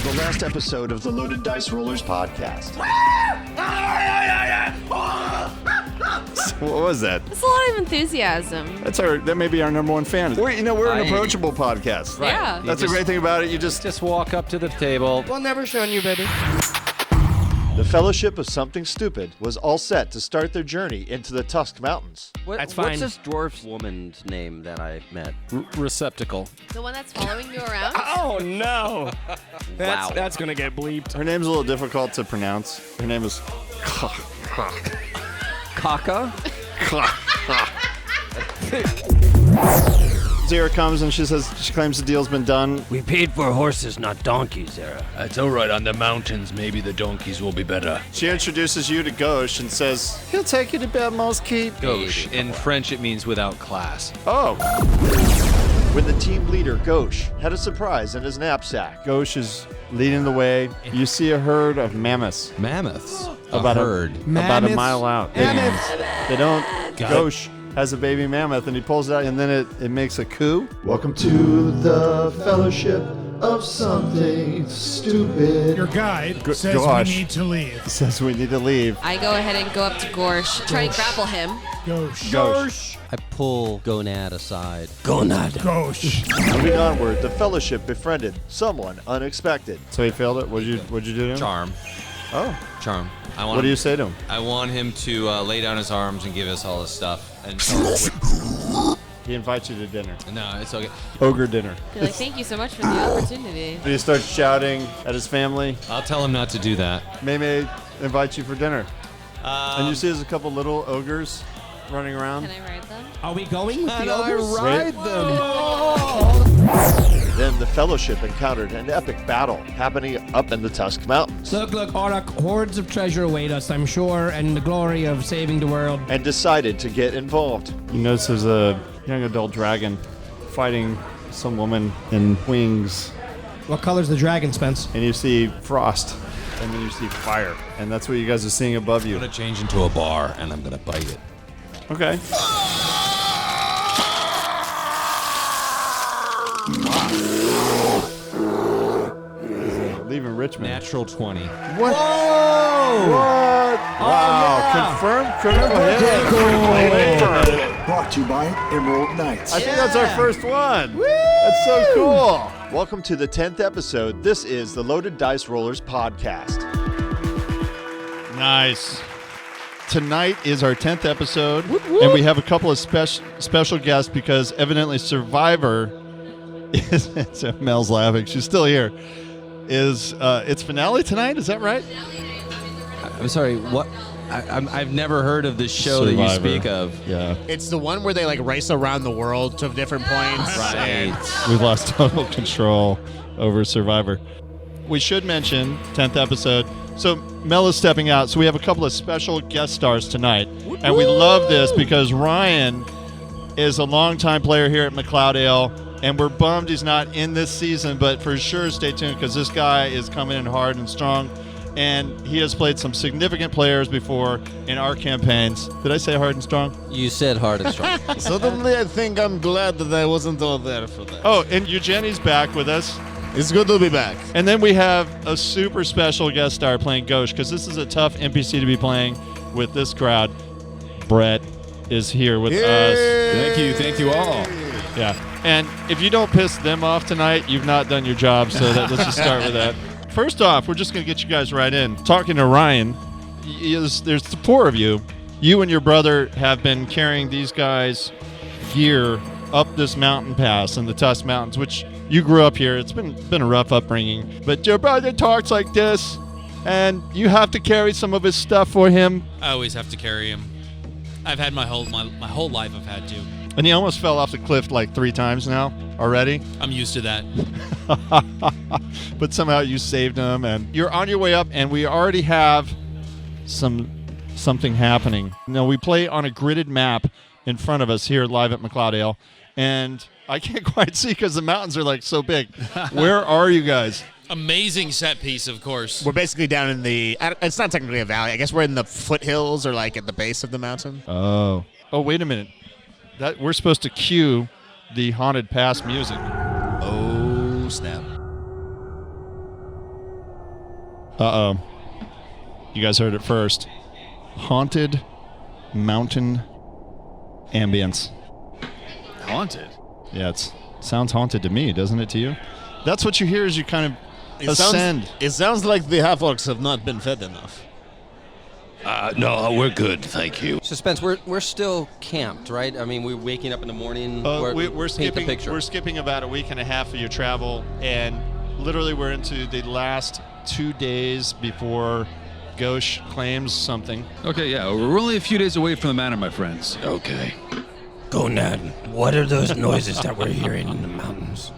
on the last episode of the Loaded Dice Rollers podcast. What was that? It's a lot of enthusiasm. That may be our number one fan. We're an approachable podcast. Right. Yeah. That's a great thing about it. You just walk up to the table. We'll never shun you, baby. The Fellowship of Something Stupid was all set to start their journey into the Tusk Mountains. That's fine. What's this dwarf woman's name that I met? Receptacle. The one that's following you around? Oh, no. That's going to get bleeped. Her name's a little difficult to pronounce. Her name is... Kaka? Zara comes and she claims the deal's been done. We paid for horses, not donkeys, Zara. It's all right. On the mountains, maybe the donkeys will be better. She introduces you to Gauche and says, he'll take you to Belmar's Keep. Gauche. In French, it means without class. Oh. When the team leader, Gauche, had a surprise in his knapsack. Gauche is leading the way. You see a herd of mammoths. Mammoths? About herd. About a mile out. Mammoths. They don't. Gauche has a baby mammoth and he pulls it out and then it makes a coo. Welcome to the Fellowship of Something Stupid. Your guide says Gosh. we need to leave. He says we need to leave. I go ahead and go up to Gorsh, try and grapple him. Gauche. I pull Gonad aside. Gonad. Gauche. Moving onward, the Fellowship befriended someone unexpected. So he failed it. What'd you do to him? Charm. Oh. Charm. What do you say to him? I want him to lay down his arms and give us all his stuff. And He invites you to dinner. No, it's okay. Ogre dinner. Be like, thank you so much for the opportunity. He starts shouting at his family. I'll tell him not to do that. May invites you for dinner. And you see there's a couple little ogres running around. Can I ride them? Are we going with the I ogres? ride Then the Fellowship encountered an epic battle happening up in the Tusk Mountains Look, hordes of treasure await us, I'm sure, and the glory of saving the world. and decided to get involved. You notice there's a young adult dragon fighting some woman in wings. What color's the dragon, Spence? And you see frost. And then you see fire. And that's what you guys are seeing above you. I'm going to change into a bar and I'm going to bite it. Okay. Leaving Richmond. Natural 20. What? Whoa! What? Wow. Confirmed critical hit. Brought to you by Emerald Knights. I think that's our first one. That's so cool. Welcome to the 10th episode. This is the Loaded Dice Rollers podcast. Nice. Tonight is our 10th episode, and we have a couple of special guests because evidently Survivor is, Mel's laughing, she's still here, is its finale tonight, is that right? I'm sorry, what? I've never heard of this show Survivor. that you speak of. Yeah. It's the one where they like race around the world to different points. Right. We've lost total control over Survivor. We should mention 10th episode. So Mel is stepping out, so we have a couple of special guest stars tonight. And we love this because Ryan is a longtime player here at McLeod Ale, and we're bummed he's not in this season, but for sure stay tuned because this guy is coming in hard and strong. And he has played some significant players before in our campaigns. Did I say hard and strong? You said hard and strong. Suddenly, I think I'm glad that I wasn't all there for that. Oh, and Eugeni's back with us. It's good to be back. And then we have a super special guest star playing Gauche because this is a tough NPC to be playing with this crowd. Brett is here with us. Thank you all. Yeah. And if you don't piss them off tonight, you've not done your job. So let's just start with that. First off, we're just going to get you guys right in. Talking to Ryan, there's the four of you. You and your brother have been carrying these guys' gear up this mountain pass in the Tusk Mountains, which you grew up here. It's been a rough upbringing. But your brother talks like this, and you have to carry some of his stuff for him. I always have to carry him. I've had my whole life I've had to. And he almost fell off the cliff like 3 times now already. I'm used to that. But somehow you saved him, and you're on your way up, and we already have something happening. Now, we play on a gridded map in front of us here live at McLeod Ale, and I can't quite see because the mountains are like so big. Where are you guys? Amazing set piece, of course. We're basically down in the, it's not technically a valley. I guess we're in the foothills or like at the base of the mountain. Oh, wait a minute. We're supposed to cue the Haunted Pass music. Oh, snap. Uh-oh. You guys heard it first. Haunted mountain ambience. Haunted? Yeah, it sounds haunted to me, doesn't it to you? That's what you hear as you kind of ascend. It sounds like the half-orcs have not been fed enough. No, we're good, thank you. Suspense. We're still camped, right? I mean, we're waking up in the morning. We're paint skipping. the picture. We're skipping about a week and a half of your travel, and literally we're into the last 2 days before Gauche claims something. Okay, yeah, we're only a few days away from the manor, my friends. Okay. Gonad, what are those noises that we're hearing in the mountains?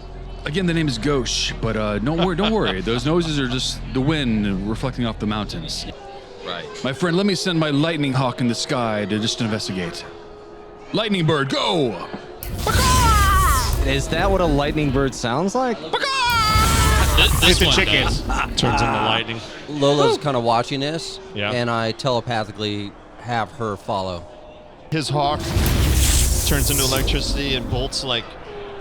Again, the name is Gauche, but don't worry. Those noises are just the wind reflecting off the mountains. Right. My friend, let me send my lightning hawk in the sky to just investigate. Lightning bird, go! Is that what a lightning bird sounds like? This the one chickens. does. Turns into lightning. Lola's kind of watching this, Yeah. and I telepathically have her follow. His hawk turns into electricity and bolts like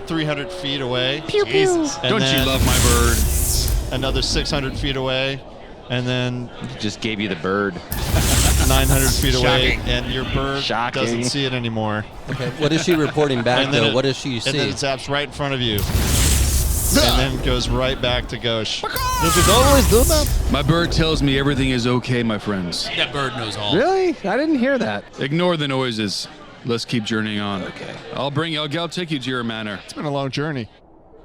300 feet away. Jesus. And Don't you then love my bird? another 600 feet away, and then Just gave you the bird. 900 feet away, Shocking. and your bird Shocking. doesn't see it anymore. Okay. What is she reporting back, And then though? it- What does she And see? then it zaps right in front of you. And then goes right back to Gauche. Does it always do that? My bird tells me everything is okay, my friends. That bird knows all. Really? I didn't hear that. Ignore the noises. Let's keep journeying on. Okay. I'll take you to your manor. It's been a long journey.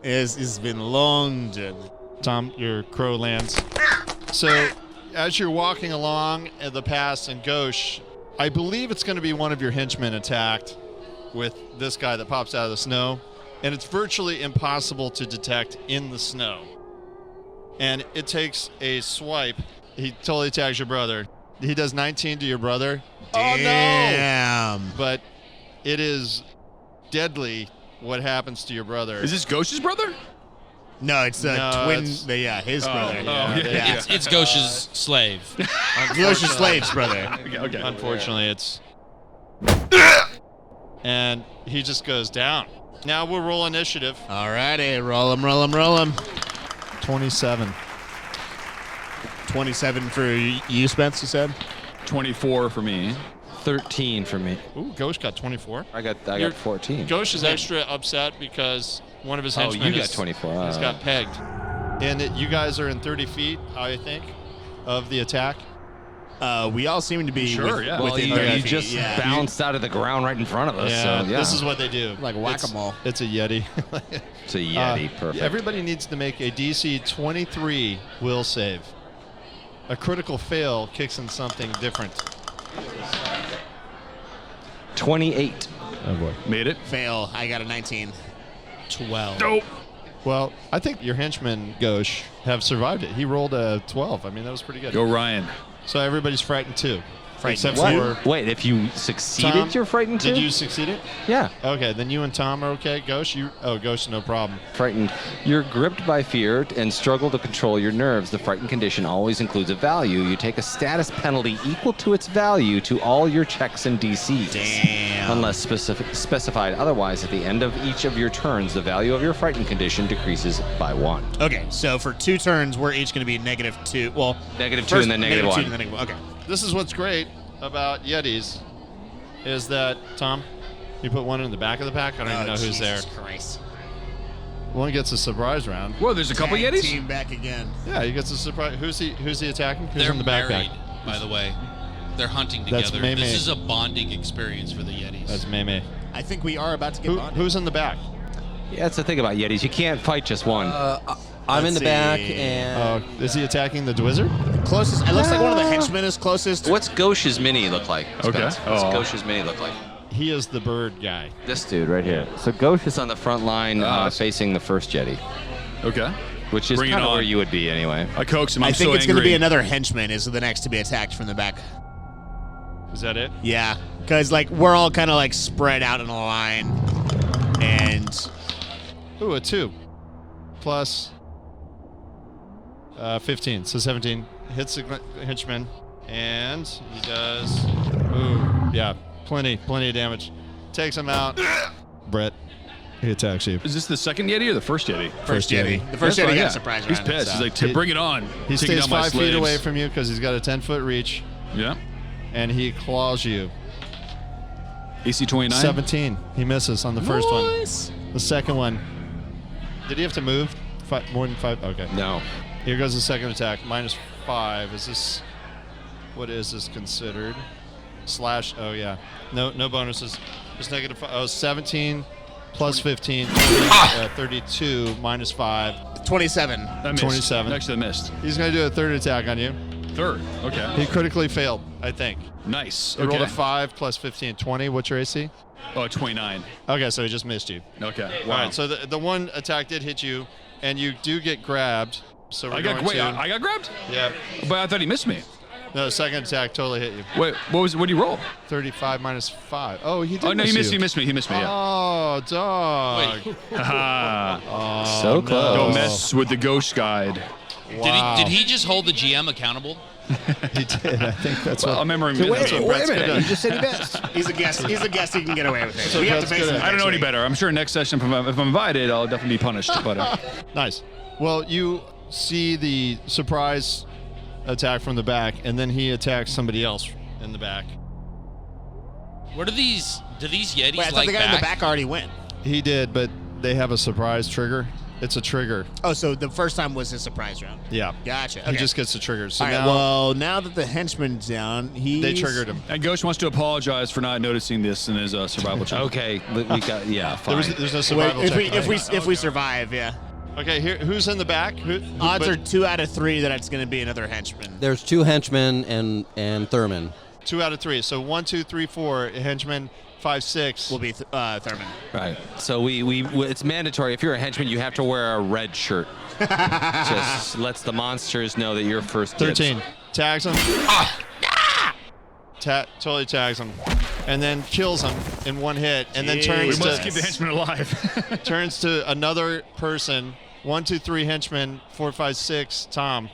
It's been a long journey. Tom, your crow lands. So, as you're walking along the pass in Gauche, I believe it's going to be one of your henchmen attacked with this guy that pops out of the snow. And it's virtually impossible to detect in the snow. And it takes a swipe. He totally tags your brother. He does 19 to your brother. Damn. Oh, no! But it is deadly what happens to your brother. Is this Gauche's brother? No, it's a No, twin. it's- His brother. Yeah. It's Gauche's slave. Gauche's slave's brother. Okay. Unfortunately, it's... And he just goes down. Now we'll roll initiative. Alrighty, roll him. 27. 27 for you, Spence, you said? 24 for me. 13 for me. Ooh, Gauche got 24. I got You're- 14. Gauche is extra upset because one of his henchmen you got 24. has got pegged. And you guys are in 30 feet, I think, of the attack. We all seem to be Sure, yeah. Well, within you 30 feet. just yeah. bounced out of the ground right in front of us. So, yeah. This is what they do. Like whack-a-mole. It's a Yeti. It's a Yeti. Perfect. Everybody needs to make a DC 23 will save. A critical fail kicks in something different. 28. Oh boy. Made it. Fail. I got a 19. 12. Nope. Well, I think your henchmen, Gauche, have survived it. He rolled a 12. I mean, that was pretty good. Go Ryan. So everybody's frightened too. Frightened. Except What? for Wait, if you succeeded, Tom. you're frightened too? Did you succeed it? Yeah. Okay, then you and Tom are okay. Gauche, Gauche, no problem. Frightened. You're gripped by fear and struggle to control your nerves. The frightened condition always includes a value. You take a status penalty equal to its value to all your checks and DCs. Damn. Unless specified otherwise, at the end of each of your turns, the value of your frightened condition decreases by 1. Okay, so for 2 turns, we're each going to be -2. Well, -2 first and then -1. -2 and then -1. Okay. This is what's great about Yetis, is that, Tom, you put one in the back of the pack. I don't even know who's there. Jesus Christ. One gets a surprise round. Whoa, there's a couple Tag Yetis? Team back again. Yeah, he gets a surprise. Who's he attacking? Who's They're in the married, backpack? by the way. They're hunting That's together. May May. This is a bonding experience for the Yetis. That's Mei. I think we are about to get bonded. Who's in the back? Yeah, that's the thing about Yetis. You can't fight just one. I'm in Let's the back, see. and Is he attacking the Dwizzard? Closest. It looks like one of the henchmen is closest. What's Gauche's mini look like? Okay. Spence? What's Oh. Gauche's mini look like? He is the bird guy. This dude right here. So Gauche is on the front line facing the first Yeti, Okay. which is Bring it kind of on. where you would be anyway. I coax him. I I'm think so it's going to be angry. another henchman is the next to be attacked from the back. Is that it? Yeah, because like we're all kind of like spread out in a line, and Ooh, a 2. Plus 15. So 17. Hits the henchman. And he does... Ooh, yeah. Plenty of damage. Takes him out. Brett. He attacks you. Is this the second Yeti or the first Yeti? First Yeti. The first That's Yeti fine, got a surprise He's round. pissed. So. He's like, bring it on. He Taking stays down my 5 feet slaves. away from you because he's got a 10-foot reach, Yeah. and he claws you. AC 29. 17. He misses on the first one. The second one. Did he have to move? More than 5? Okay. No. Here goes the second attack. -5. Is this... What is this considered? Slash... Oh, yeah. No bonuses. Just -5. Oh, 17 plus 15. 32 -5. 27. That missed. 27. Actually, that missed. He's going to do a third attack on you. Third. Okay. He critically failed, I think. Nice. He rolled a 5 plus 15. 20. What's your AC? Oh, 29. Okay, so he just missed you. Okay. All right, so the one attack did hit you, and you do get grabbed. So we're I got grabbed? Yeah. But I thought he missed me. No, the second attack totally hit you. Wait, what did he roll? 35 -5. Oh, he did. Oh no, miss he missed. you. He missed me. He missed me. Yeah. Oh, dog. Haha. Oh, So no. close. Don't mess with the ghost guide. Wow. Did he just hold the GM accountable? He did. I think that's Well, what. I'm remembering. That's what Brett's good at. just said he missed. He's a guest. He's a guest. He can get away with it. So We have to Brett's face good him. at- I don't know any next week. better. I'm sure next session, if I'm invited, I'll definitely be punished. But Nice. Well, you see the surprise attack from the back, and then he attacks somebody else in the back. What are these? Do these Yetis Wait, I thought like the guy in the back already went. He did, but they have a surprise trigger. It's a trigger. Oh, so the first time was his surprise round. Yeah. Gotcha. He Okay. just gets the trigger. So All right, now well, now that the henchman's down, they triggered him. and Ghost wants to apologize for not noticing this in his survival check. Okay, we got fine. There's no survival Wait, check. if we survive, yeah. Okay, here, who's in the back? Odds are 2 out of 3 that it's going to be another henchman. There's 2 henchmen and Thurman. 2 out of 3. So 1, 2, 3, 4. Henchman 5, 6. Will be Thurman. Right. So we it's mandatory. If you're a henchman, you have to wear a red shirt. Just lets the monsters know that you're first. dibs. 13. Tags him. Totally tags him, and then kills him in one hit, and then We turns must keep to the henchman alive. turns to another person. 1, 2, 3 henchmen. 4, 5, 6. Tom.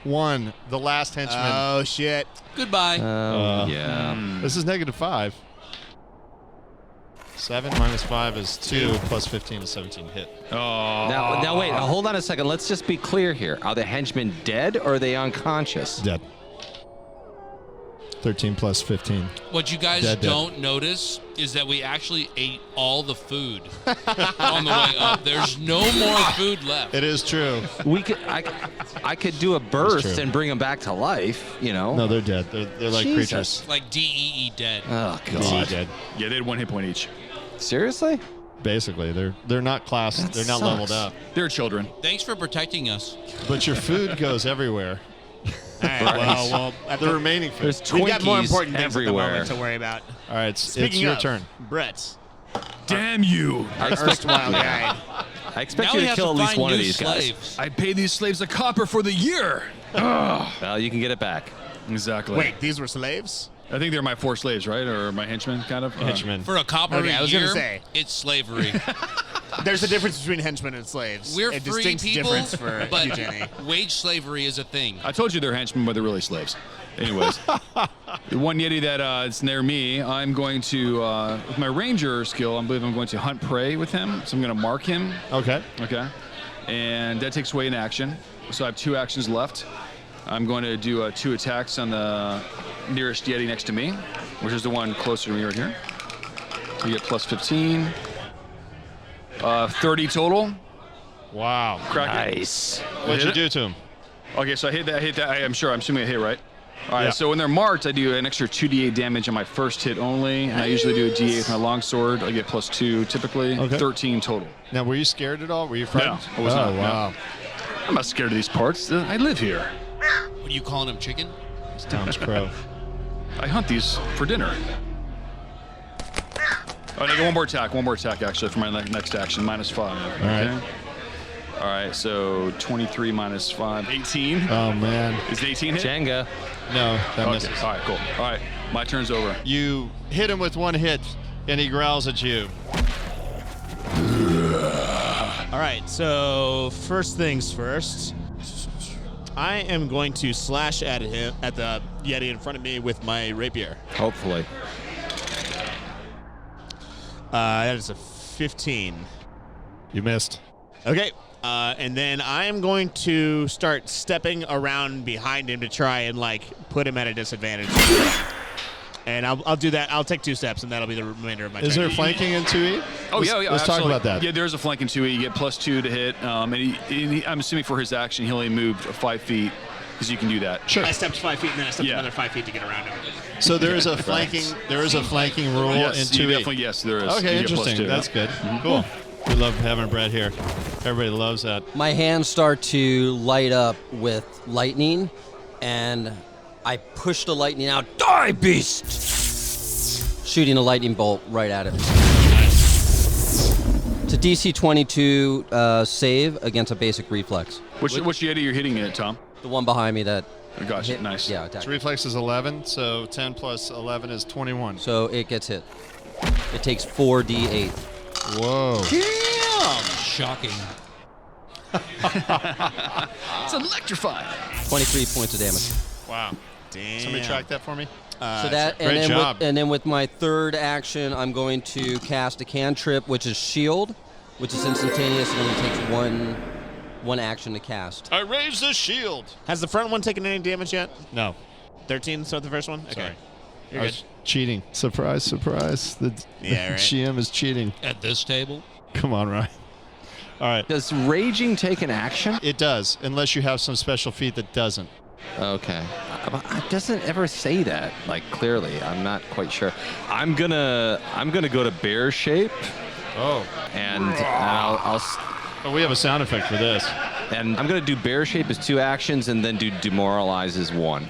1. The last henchman. Oh, shit. Goodbye. Yeah. This is -5. 7 -5 is 2 plus 15 is 17 hit. Oh. Now wait. Hold on a second. Let's just be clear here. Are the henchmen dead or are they unconscious? Dead. 13 plus 15. What you guys Dead. don't notice is that we actually ate all the food on the way up. There's no more food left. It is true. We could. I could do a burst true. and bring them back to life. You know. No, they're dead. They're like Jesus. creatures. Like DEE dead. Oh They're God. dead. Yeah, they had 1 hit point each. Seriously? Basically, they're not classed. That They're not sucks. leveled up. They're children. Thanks for protecting us. But your food goes everywhere. All right, well, The remaining food. There's we've got more Twinkies important things at the everywhere. moment to worry about. All right, it's Speaking your of, turn. Brett, Damn you! I expect, erstwhile guide. I expect Now you we to have kill to at least find one of new these guys. slaves. I paid these slaves a copper for the year. Well, you can get it back. Exactly. Wait, these were slaves? I think they're my 4 slaves, right? Or my henchmen, kind of. Henchmen. For a copper Okay, I a was gonna year, say. it's slavery. There's a difference between henchmen and slaves. We're a free distinct people, difference for but you, Jenny. wage slavery is a thing. I told you they're henchmen, but they're really slaves. Anyways, the one Yeti that is near me, I'm going to, with my ranger skill, I believe I'm going to hunt prey with him. So I'm going to mark him. Okay. Okay. And that takes away an action. So I have 2 actions left. I'm going to do 2 attacks on the nearest Yeti next to me, which is the one closer to me right here. You get plus 15. 30 total. Wow. Crack it. Nice. What'd you do to him? Okay, so I hit that. I'm assuming I hit, right? All right, Yeah. so when they're marked, I do an extra 2d8 damage on my first hit only, and I usually do a d8 with my longsword. I get plus 2 typically, Okay. 13 total. Now, were you scared at all? Were you frightened? I was not, no. Wow. I'm not scared of these parts. I live here. What are you calling him, chicken? It's Tom's crow. I hunt these for dinner. Oh, and I get one more attack actually for my next action, -5. All right. All right, so 23 minus 5, 18. Oh, man. Is it 18 hit? Jenga. No, that Okay. misses. All right, cool. All right, my turn's over. You hit him with 1 hit, and he growls at you. All right, so first things first. I am going to slash at the Yeti in front of me with my rapier. Hopefully. That is a 15. You missed. Okay. And then I am going to start stepping around behind him to try and put him at a disadvantage. And I'll do that. I'll take 2 steps, and that'll be the remainder of my turn. Is there flanking in 2E? Oh, yeah. Let's talk about that. Yeah, there's a flank in 2E. You get +2 to hit. And I'm assuming for his action, he only moved 5 feet, because you can do that. Sure. I stepped 5 feet, and then I stepped another 5 feet to get around him. So there is a flanking. There is a flanking rule in 2E. Yes, there is. Okay, You get interesting. +2. That's good. Cool. We love having Brett here. Everybody loves that. My hands start to light up with lightning, and I push the lightning out. Die, beast! Shooting a lightning bolt right at it. It's a DC 22 save against a basic reflex. Which Yeti you're hitting it, Tom? The one behind me that Gotcha. hit. Nice. Yeah, attack. Its reflex is 11, so 10 plus 11 is 21. So it gets hit. It takes 4d8. Whoa. Shocking. It's electrifying. 23 points of damage. Wow. Damn. Somebody track that for me? So that, great job. And then with my third action, I'm going to cast a cantrip, which is shield, which is instantaneous and only takes one action to cast. I raise the shield. Has the front one taken any damage yet? No. 13, so the first one? Okay. Sorry. You're I good. was cheating. Surprise, surprise. The Yeah, right. GM is cheating. At this table? Come on, Ryan. All right. Does raging take an action? It does, unless you have some special feat that doesn't. Okay. It doesn't ever say that, clearly. I'm not quite sure. I'm gonna go to bear shape. Oh. And I'll Oh, we have a sound effect for this. and I'm gonna do bear shape as 2 actions, and then do demoralize as 1.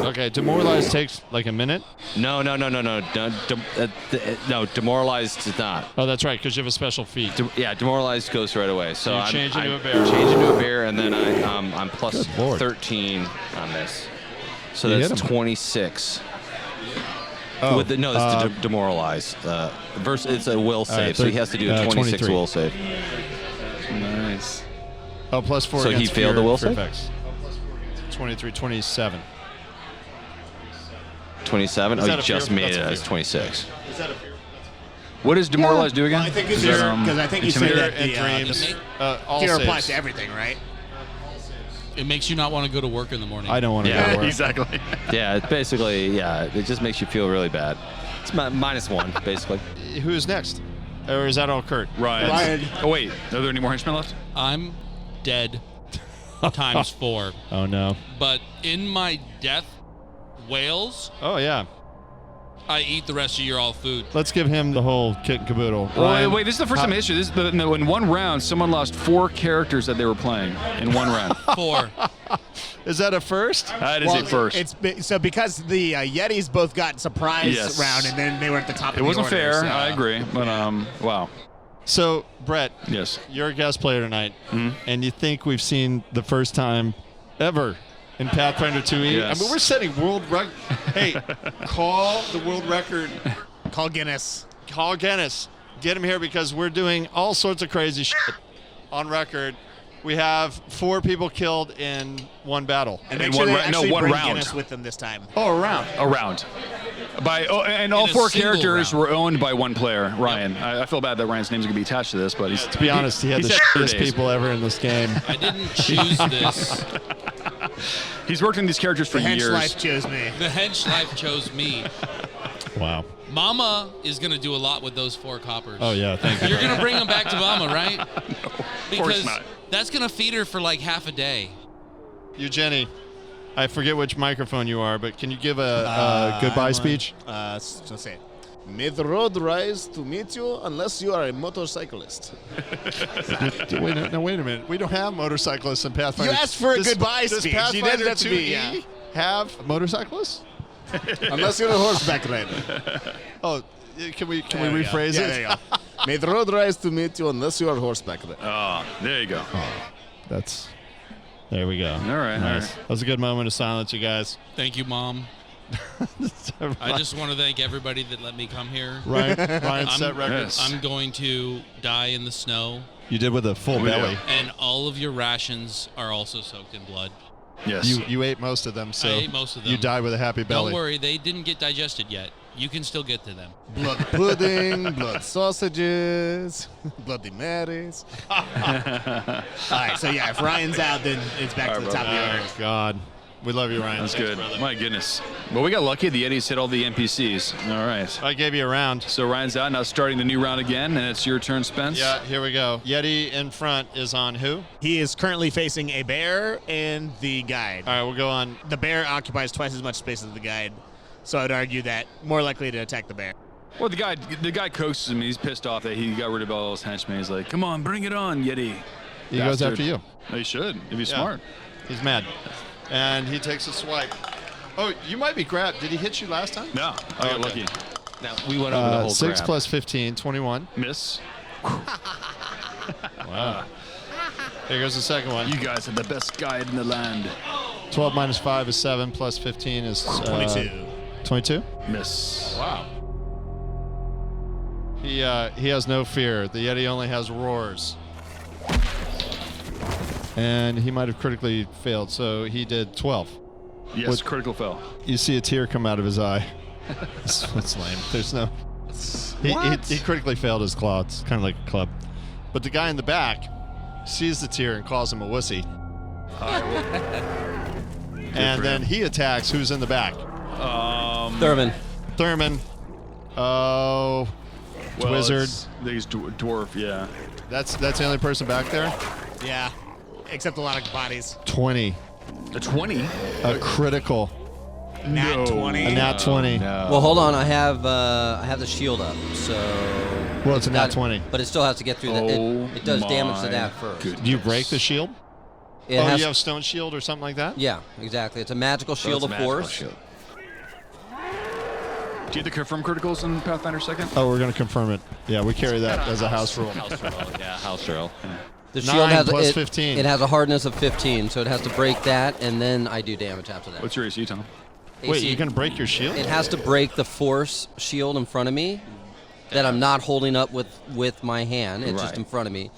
Okay, demoralize takes a minute. No. No, demoralized does not. Oh, that's right, because you have a special feat. Demoralized goes right away. So You I'm change into a bear. Change into a bear, and then I'm plus Good Lord. 13 on this. So You that's hit him. 26. Oh, It's to demoralize. It's a will save, right, so he has to do a 26 23. will save. Nice. Oh, plus 4 So he against failed fear the will for save? effects. 23, 27. 27? Is Oh, that he a fear? just made That's it a as fear. 26. Is that a fear? What does demoralize do again? I think Is because that, I think you said intimidate? that And the dreams. All fear saves. applies to everything, right? It makes you not want to go to work in the morning. I don't want to go to Yeah, work. exactly. Yeah, it's basically, it just makes you feel really bad. It's -1, basically. Who is next? Or is that all Kurt? Ryan. Oh, wait. Are there any more henchmen left? I'm dead times 4. Oh, no. But in my death wails, Oh, yeah. I eat the rest of your all food. Let's give him the whole kit and caboodle. Wait, this is the first time in history. In one round, someone lost 4 characters that they were playing in one round. 4. Is that a first? That is a first. So because the Yetis both got surprise Yes. round, and then they were at the top of It the wasn't order, fair. so- I agree. But, wow. So, Brett, Yes. you're a guest player tonight, Mhm. and you think we've seen the first time ever in Pathfinder 2E? Yes. I mean, we're setting world record. Hey, call the world record. Call Guinness. Call Guinness. Get him here because we're doing all sorts of crazy shit on record. We have 4 people killed in one battle. And In make sure one they ra- no, actually one bring round. Guinness with them this time. Oh, around. A round. And all In a 4 single characters round. were owned by one player, Ryan. I feel bad that Ryan's name's going to be attached to this, but he's... To be honest, he had the said shittiest days. people ever in this game. I didn't choose this. He's worked on these characters for The hench years. life chose me. The hench life chose me. Wow. Mama is going to do a lot with those 4 coppers. Oh, yeah, thank you. You're going to bring them back to Mama, right? course not. That's going to feed her for half a day. You, Jenny, I forget which microphone you are, but can you give a goodbye speech? Let's say it. May the road rise to meet you unless you are a motorcyclist. Wait a minute. We don't have motorcyclists in Pathfinder. You asked for a Does- goodbye does speech. You Pathfinder didn't have to be, 2E have motorcyclists? Unless you're a horseback rider. Oh, can we There we go. rephrase Yeah, it? there you go. May the road rise to meet you unless you are a horseback rider. Oh, there you go. There we go. All right, Nice. all right. That was a good moment of silence, you guys. Thank you, Mom. I just want to thank everybody that let me come here. Ryan set records. Yes. I'm going to die in the snow, You did with a full belly. and all of your rations are also soaked in blood. Yes. You ate most of them, so I ate most of them. you die with a happy belly. Don't worry, they didn't get digested yet. You can still get to them. Blood pudding, blood sausages, bloody Marys. All right, so yeah, if Ryan's out, then it's back to the top of the order. Oh, God. We love you, Ryan. That's Thanks, good. brother. My goodness. Well, we got lucky. The Yetis hit all the NPCs. All right. I gave you a round. So Ryan's out. Now starting the new round again, and it's your turn, Spence. Yeah, here we go. Yeti in front is on who? He is currently facing a bear and the guide. All right, we'll go on. The bear occupies twice as much space as the guide, so I'd argue that more likely to attack the bear. Well, the guy coaxes him. He's pissed off that he got rid of all his henchmen. He's like, "Come on, bring it on, Yeti." He goes after you. He should. If he's smart. He's mad. And he takes a swipe. Oh, you might be grabbed. Did he hit you last time? No, I got lucky. Now, we went over the whole 6 grab. plus 15, 21. Miss. Wow. Here goes the second one. You guys are the best guide in the land. 12 minus 5 is 7, plus 15 is 22. 22? Miss. Wow. He has no fear. The Yeti only has roars. And he might have critically failed, so he did 12. Yes, critical fail. You see a tear come out of his eye. That's lame. There's no... He critically failed his claw. It's kind of like a club. But the guy in the back sees the tear and calls him a wussy. And then he attacks who's in the back. Thurman. Oh... Well, Wizard. He's dwarf, yeah. That's the only person back there? Yeah, except a lot of bodies. 20. A 20? A critical. Nat 20. A nat 20. Well, hold on. I have the shield up, so. Well, it's a nat 20. But it still has to get through that. It does damage to that first. Goodness. Do you break the shield? It has, you have stone shield or something like that? Yeah, exactly. It's a magical shield of force. Do you have to confirm criticals in Pathfinder 2nd? Oh, we're going to confirm it. Yeah, we carry that as a house rule. House rule. Yeah, house rule. The 9 shield has plus it, 15. It has a hardness of 15, so it has to break that, and then I do damage after that. What's your AC, Tom? Wait, you're going to break your shield? It has to break the force shield in front of me that I'm not holding up with my hand. It's just in front of me.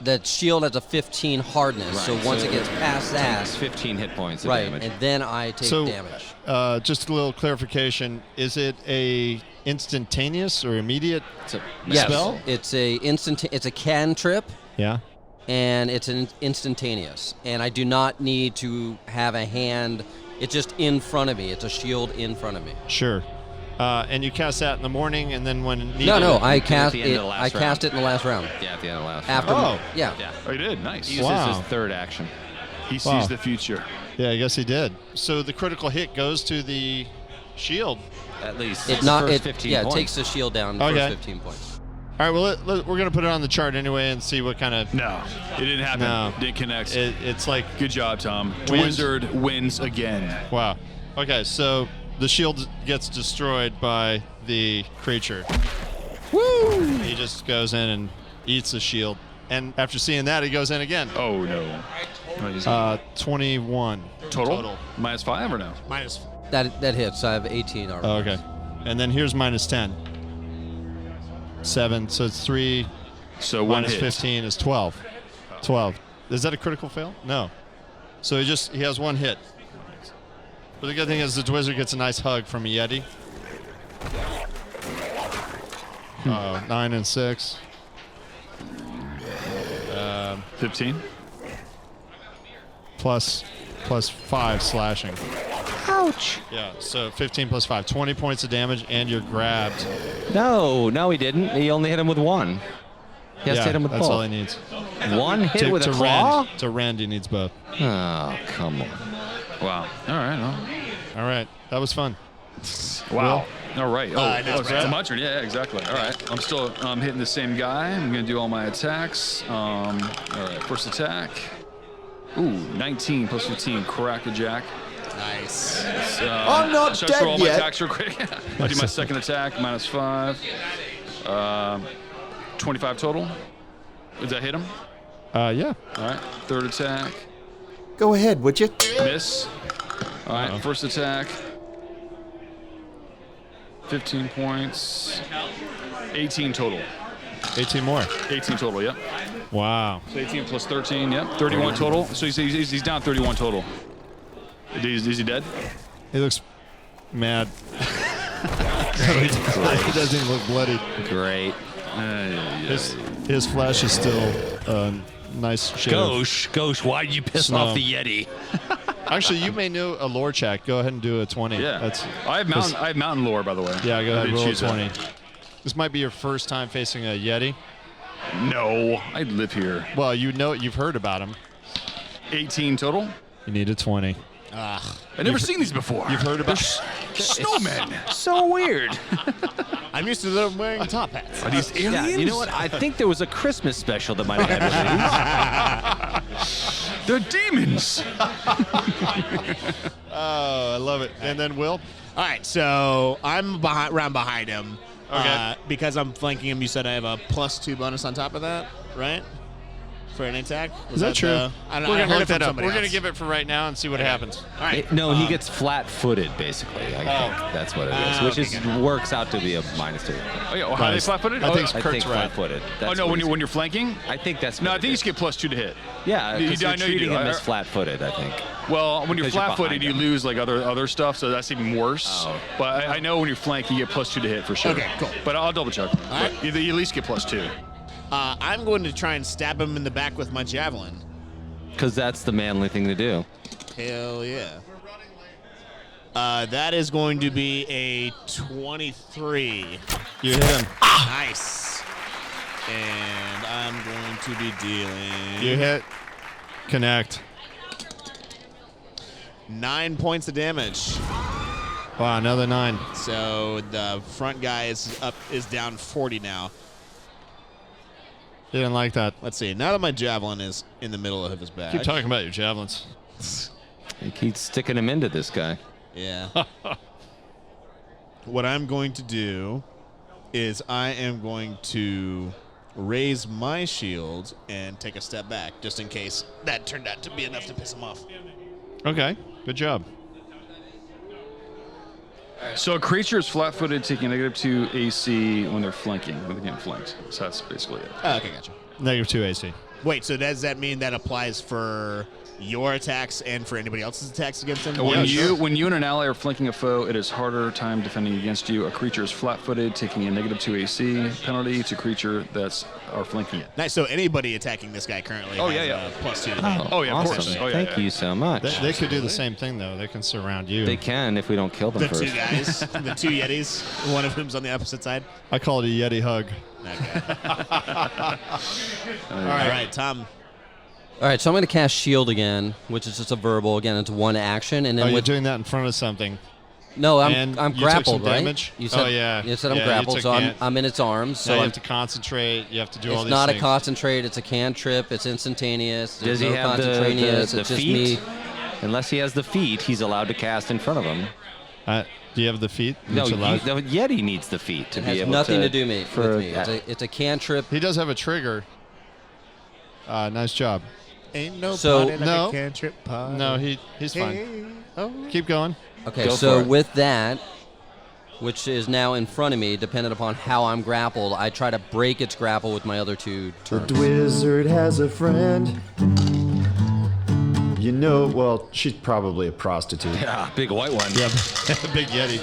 That shield has a 15 hardness, so once it gets past that, Takes 15 hit points of damage. and then I take damage. Just a little clarification. Is it a instantaneous or immediate spell? It's a cantrip. Yeah. And it's an instantaneous. And I do not need to have a hand. It's just in front of me. It's a shield in front of me. Sure. And you cast that in the morning, and then when needed. No, I cast at the end it. of the last I cast it in the last round. Yeah, at the end of the last After. round. Yeah. Oh, you did? Nice. He uses his third action. He sees the future. Yeah, I guess he did. So the critical hit goes to the shield. At least It the first 15 points. it takes the shield down the first 15 points. All right, well, we're going to put it on the chart anyway and see what kind of... No, it didn't happen. No. Didn't connect. It's like... Good job, Tom. Wins. Wizard wins again. Wow. Okay, so the shield gets destroyed by the creature. Woo! He just goes in and eats the shield. And after seeing that, he goes in again. Oh, no. 21. Total? Minus 5 or no? Minus. That hits. I have 18 already. Oh, okay. And then here's minus 10. 7, so it's 3. So one minus hit. 15 is 12. 12. Is that a critical fail? No. So he has one hit. But the good thing is the wizard gets a nice hug from a Yeti. 9 and 6. 15? Plus 5 slashing. Ouch. Yeah, so 15 plus 5. 20 points of damage, and you're grabbed. No, he didn't. He only hit him with one. He has to hit him with that's both. all he needs. One hit with a claw? To rend, he needs both. Oh, come on. Wow. All right. All right, that was fun. Wow. All right. it's it's my turn. Yeah, exactly. All right. I'm still hitting the same guy. I'm going to do all my attacks. All right. First attack. Ooh, 19 plus 15. Crack-a-jack. Nice. I'm not should I throw all dead my yet. attacks real quick? I'll do my second attack. Minus 5. 25 total. Did that hit him? Yeah. All right. Third attack. Go ahead, would you? Miss. All right. First attack. 15 points. 18 total. 18 more. 18 total, yep. Wow. So 18 plus 13, yep. 31 total. So he's down 31 total. Is he dead? He looks mad. He doesn't even look bloody. Great. His flesh is still nice shade. Gauche, why did you piss Snow. off the Yeti? Actually, you may know a lore check. Go ahead and do a 20. Yeah. I have mountain lore, by the way. Yeah, go ahead, I roll a choose that. 20. This might be your first time facing a Yeti. No, I live here. Well, you've heard about them. 18 total. You need a 20. I've never seen these before. You've heard about snowmen. So weird. I'm used to them wearing top hats. Are these aliens? Yeah, you know what? I think there was a Christmas special that might have had one of these. They're demons. Oh, I love it. And then Will? All right, so I'm around behind him. Okay. Because I'm flanking him, you said I have a +2 bonus on top of that, right? For an attack? Is that true? I don't We're know. going to look that up. We're going to give it for right now and see what happens. All right. No, he gets flat-footed, basically. I think that's what it is, which works out to be a -2. Oh, yeah. How are they flat-footed? I think I Kurt's think right. flat-footed. Oh, no, when you're flanking? I think that's. No, I what think you it just get +2 to hit. Yeah, I because you're know you treating do. him as flat-footed, I think. Well, when you're Because you're flat-footed, you behind him. lose like other stuff, so that's even worse. Oh. But I know when you flank, you get +2 to hit for sure. Okay, cool. But I'll double check. right. But you at least get +2. I'm going to try and stab him in the back with my javelin. Because that's the manly thing to do. Hell yeah. That is going to be a 23. You hit him. Nice. And I'm going to be dealing You hit. Connect. 9 points of damage. Wow, another 9. So the front guy is down 40 now. You didn't like that. Let's see. Now that my javelin is in the middle of his back. Keep talking about your javelins. He keeps sticking him into this guy. Yeah. What I'm going to do is I am going to raise my shield and take a step back, just in case that turned out to be enough to piss him off. Okay, good job. So a creature is flat-footed, taking -2 AC when they're flanking, when they're getting flanked. So that's basically it. Oh, okay, gotcha. -2 AC. Wait, so does that mean that applies for your attacks and for anybody else's attacks against him? When you and an ally are flanking a foe, it is harder time defending against you. A creature is flat-footed, taking a -2 AC penalty to creature that's are flanking it. Nice. So anybody attacking this guy currently has a +2 to hit. Oh, yeah, of awesome. course. Oh, yeah, Thank yeah. you so much. They could do the same thing, though. They can surround you. They can if we don't kill them The first. two guys, the two Yetis, one of whom's on the opposite side. I call it a Yeti hug. Okay. All right, Tom. All right, so I'm going to cast Shield again, which is just a verbal. Again, it's one action, and then You're with doing that in front of something. no, And I'm you took grappled, some right? damage? You said, Oh, yeah. You said I'm Yeah, you grappled, took so can- I'm in its arms. So So you I'm, have to concentrate. You have to do all it's these not things. a concentrate. It's a cantrip. It's instantaneous. Does There's he no have the concentraneous. It's just feet? me. Unless he has the feet, he's allowed to cast in front of him. Do you have the feet? No, Which allows- the Yeti needs the feet to It be has able nothing to to do with me. It's a cantrip. He does have a trigger. Nice job. Ain't no So- party like No. a cantrip party. No, he's fine. Keep going. Okay, Go so for it. with that, which is now in front of me, depending upon how I'm grappled, I try to break its grapple with my other two turns. Wizard has a friend. You know, well, she's probably a prostitute. Yeah, big white one. Yep. Big Yeti.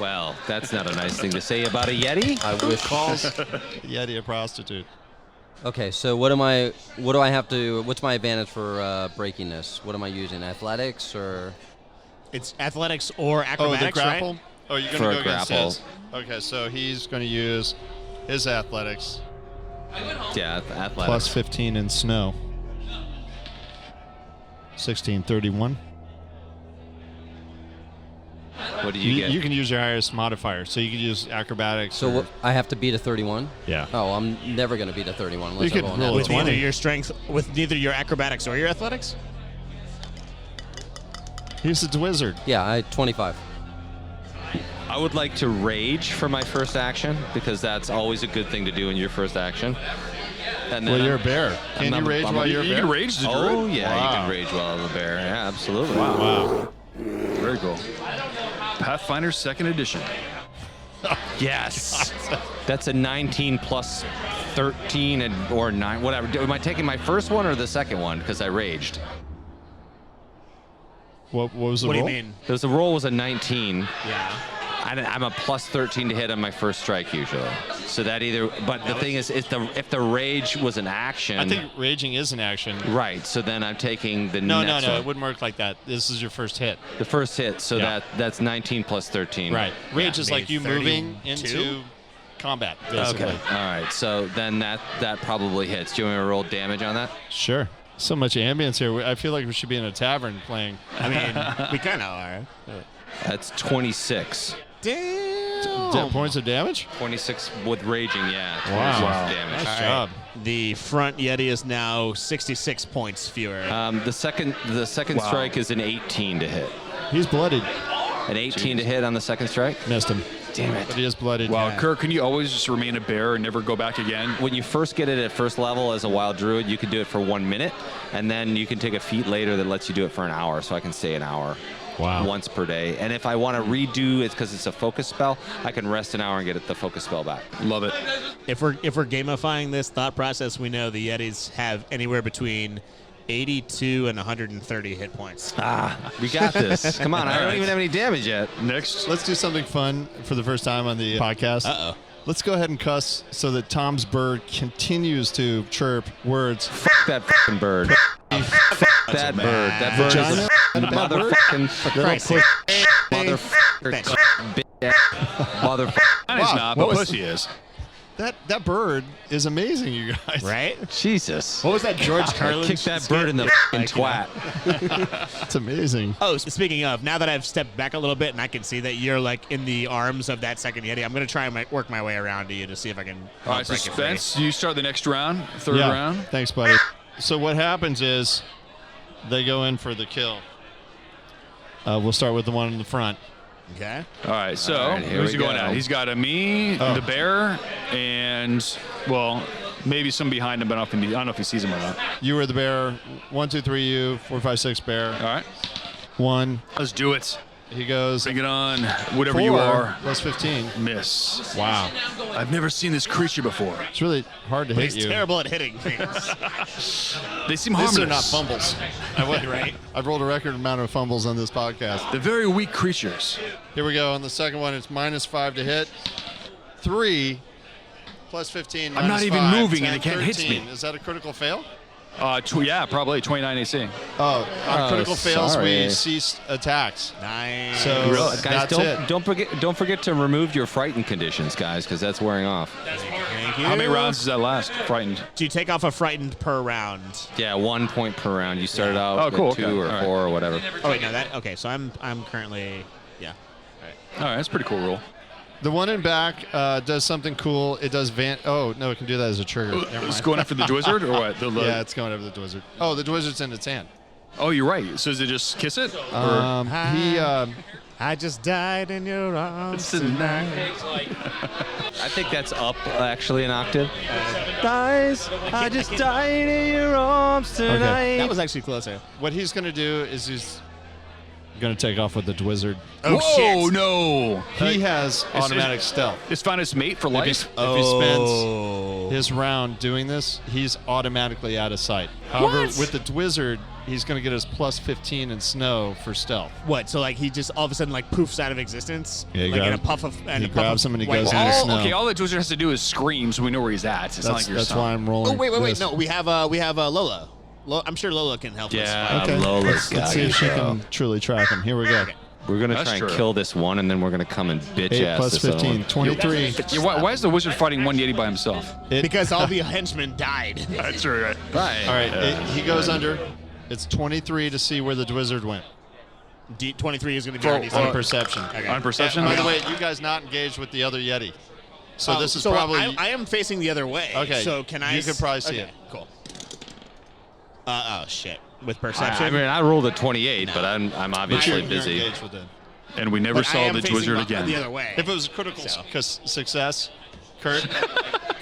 Well, that's not a nice thing to say about a Yeti. I wish. Yeti, a prostitute. Okay, so what do I have to? What's my advantage for breaking this? What am I using? Athletics or? It's athletics or Oh, acrobatics, the grapple? right? Oh, you're For going a to go against grapple. his. Okay, so he's going to use his athletics. Yeah, athletics. Plus 15 in snow. 16, 31. What do you get? You can use your highest modifier, so you can use acrobatics. So or, I have to beat a 31. Yeah. Oh, I'm never going to beat a 31 unless You I could roll roll an a With athletics. neither 20. your strength, with neither your acrobatics or your athletics. He's a wizard. Yeah, 25. I would like to rage for my first action because that's always a good thing to do in your first action. And Well, you're a bear. Can you rage while you're a You bear? can rage as a Oh druid? yeah, you Wow. can rage while I'm a bear. Yeah, absolutely. Wow. Very cool. Pathfinder 2nd edition. Yes. That's a 19 plus 13 or 9, whatever. Am I taking my first one or the second one? Because I raged. What was the What do roll? you mean? The roll was a 19. Yeah. I'm a plus 13 to hit on my first strike usually. So that either, but the thing is, if the rage was an action. I think raging is an action. Right. So then I'm taking the No, next no, no. one. It wouldn't work like that. This is your first hit. The first hit. So Yeah. that's 19 plus 13. Right. Rage is like you moving 32? into combat, basically. Okay. All right. So then that probably hits. Do you want me to roll damage on that? Sure. So much ambience here. I feel like we should be in a tavern playing. I mean, we kind of are. That's 26. Damn. Points of damage? 26 with raging, yeah. 26 Wow. damage. Nice job. The front Yeti is now 66 points fewer. The second strike is an 18 to hit. He's bloodied. An 18 to hit on the second strike? Missed him. Damn it. But he is bloodied. Wow, Kirk, can you always just remain a bear and never go back again? When you first get it at first level as a wild druid, you can do it for 1 minute, and then you can take a feat later that lets you do it for an hour, so I can stay an hour. Wow. Once per day. And if I want to redo it because it's a focus spell, I can rest an hour and get the focus spell back. Love it. If we're gamifying this thought process, we know the Yetis have anywhere between 82 and 130 hit points. We got this. Come on, I don't even have any damage yet. Next. Let's do something fun for the first time on the podcast. Uh-oh. Let's go ahead and cuss so that Tom's bird continues to chirp words. Fuck that fucking bird. Fuck that bird. That bird is a motherfucking motherfucker. Motherfucker. He's not, but pussy is. That bird is amazing, you guys. Right? Jesus. What was that George Carlin? Kick that bird in the fucking twat. It's amazing. Oh, speaking of, now that I've stepped back a little bit and I can see that you're like in the arms of that second Yeti, I'm going to try and work my way around to you to see if I can All right, break suspense. You start the next round, third Yeah. round. Thanks, buddy. So what happens is they go in for the kill. We'll start with the one in the front. it free. Okay. All right, so All right, here who's he we going go. at? He's got me, Oh. the bear, and, well, maybe some behind him, but I don't know if he sees him or not. You were the bear. 1, 2, 3, you. 4, 5, 6, bear. All right, 1. let's do it. He goes. Bring it on, whatever 4 you are. plus 15. Miss. Wow. I've never seen this creature before. It's really hard to But hit he's you. terrible at hitting things. They seem These harmless. are not fumbles. Right? I've rolled a record amount of fumbles on this podcast. They're very weak creatures. Here we go. On the second one, it's -5 to hit. 3 plus 15. I'm not minus even 5, moving 10, and it can't hit 13. me. Is that a critical fail? Yeah, probably 29 AC. Oh, on critical fails, sorry. we cease attacks. Nice. So Really? Guys, that's it. don't forget to remove your frightened conditions, guys, because that's wearing off. Thank you. How many rounds does that last? Frightened. Do you take off a frightened per round? Yeah, 1 point per round. You started out Oh, with cool, 2 okay. or All right. 4 or whatever. Oh wait, no, that okay. So I'm currently All right, that's a pretty cool rule. The one in back does something cool. It does Oh, no, it can do that as a trigger. Never It's mind. going after the Dwizzard or what? Yeah, it's going over the Dwizzard. Oh, the Dwizzard's in its hand. Oh, you're right. So does it just kiss it? I just died in your arms tonight. I think that's up actually an octave. Guys, I just died in your arms tonight. That was actually closer. What he's going to do is he's going to take off with the Dwizzard. Oh Whoa, shit! no. He has automatic stealth. It's found its mate for If he, life. if he spends his round doing this, he's automatically out of sight. However, with the Dwizzard, he's going to get his plus 15 in snow for stealth. What? So like he just all of a sudden like poofs out of existence? Yeah, he like in a grabs- puff of. And he a puff grabs of him and he white goes powder? in the Oh, snow. okay. All the Dwizzard has to do is scream so we know where he's at. It's not like your That's son. why I'm rolling. Oh wait. this. No, we have Lola. I'm sure Lola can help us. Yeah, Okay. Lola's Let's see if she can truly track him. Here we go. We're going to That's try and true. kill this one, and then we're going to come and bitch 8 ass plus this other 15, one. 23. Yeah, why is the wizard fighting one Yeti by himself? Because all the henchmen died. That's right. Right. All right, he goes under. It's 23 to see where the Dwizzard went. 23 is going to be our On DC. perception. Okay. On perception? By the way, you guys not engaged with the other Yeti. So this is so probably... I am facing the other way. Okay, So can I? you could probably see okay, it. Cool. Oh shit. With perception. I mean, I rolled a 28, but I'm but obviously you're busy. engaged with it. And we never But I saw am the facing Dwizzard the again. other way. If it was critical success, Kurt,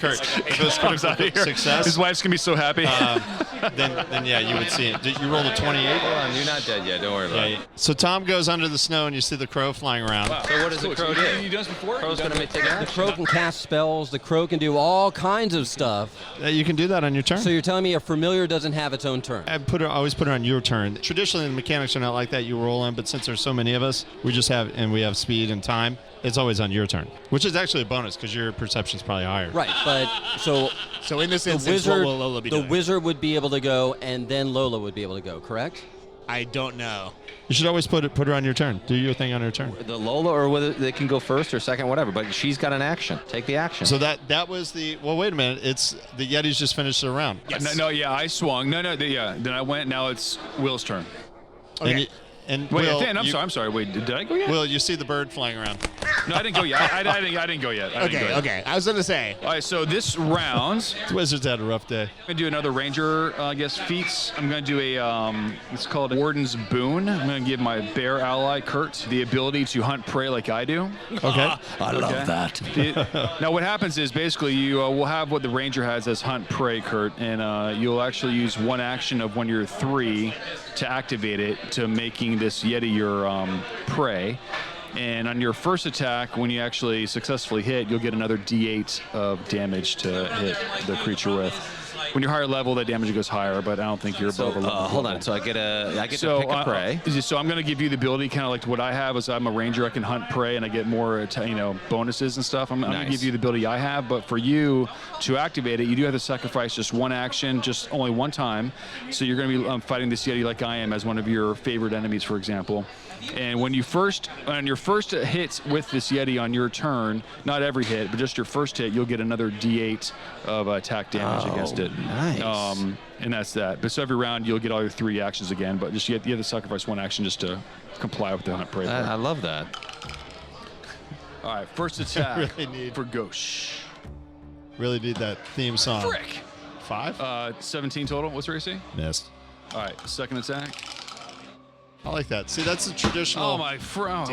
Kurt, if it was critical success, His wife's gonna be so happy. then yeah, you would see it. Did you roll a 28? Hold on, you're not dead yet. Don't worry about it. So Tom goes under the snow, and you see the crow flying around. Wow. So what does the crow do? You done this before? Crow's gonna take The action. crow can cast spells. The crow can do all kinds of stuff. You can do that on your turn. So you're telling me a familiar doesn't have its own turn? I always put it on your turn. Traditionally, the mechanics are not like that. You roll in, but since there's so many of us, we have speed and time. It's always on your turn, which is actually a bonus because your perception's probably higher. Right, but so in this the instance, wizard, what will Lola be the doing? wizard would be able to go, and then Lola would be able to go. Correct? I don't know. You should always put her on your turn. Do your thing on her turn. The Lola, or whether they can go first or second, whatever. But she's got an action. Take the action. So that was the. Well, wait a minute. It's the Yetis just finished their round. Yes. No, yeah, I swung. Yeah. Then I went. Now it's Will's turn. Okay. And Wait, Will, Dan, I'm sorry. Wait, did I go yet? Will, you see the bird flying around? No, I didn't go yet. I didn't go yet. Okay. I was gonna say. All right, so this round, The Wizards had a rough day. I'm gonna do another ranger, feats. I'm gonna do a, it's called Warden's Boon. I'm gonna give my bear ally Kurt the ability to hunt prey like I do. Okay. I love that. Now what happens is basically you will have what the ranger has as hunt prey, Kurt, and you'll actually use one action of when you're 3 to activate it to making this Yeti your prey. And on your first attack, when you actually successfully hit, you'll get another D8 of damage to hit the creature with. When you're higher level, that damage goes higher, but I don't think you're above a level. Hold on. So I get to pick a prey. So I'm going to give you the ability, kind of like what I have, is I'm a ranger. I can hunt prey, and I get more, bonuses and stuff. I'm going to give you the ability I have, but for you to activate it, you do have to sacrifice just one action, just only one time. So you're going to be fighting this Yeti like I am as one of your favorite enemies, for example. And when you on your first hit with this Yeti on your turn, not every hit, but just your first hit, you'll get another D8 of attack damage against it. Nice. And that's that. But so every round, you'll get all your 3 actions again, but just you have to sacrifice one action just to comply with the hunt prey. I love that. All right, first attack Really for Gauche. Really need that theme song. Frick! 5? 17 total. What's your AC? Missed. All right, second attack. I like that. See, that's the traditional. Oh, my one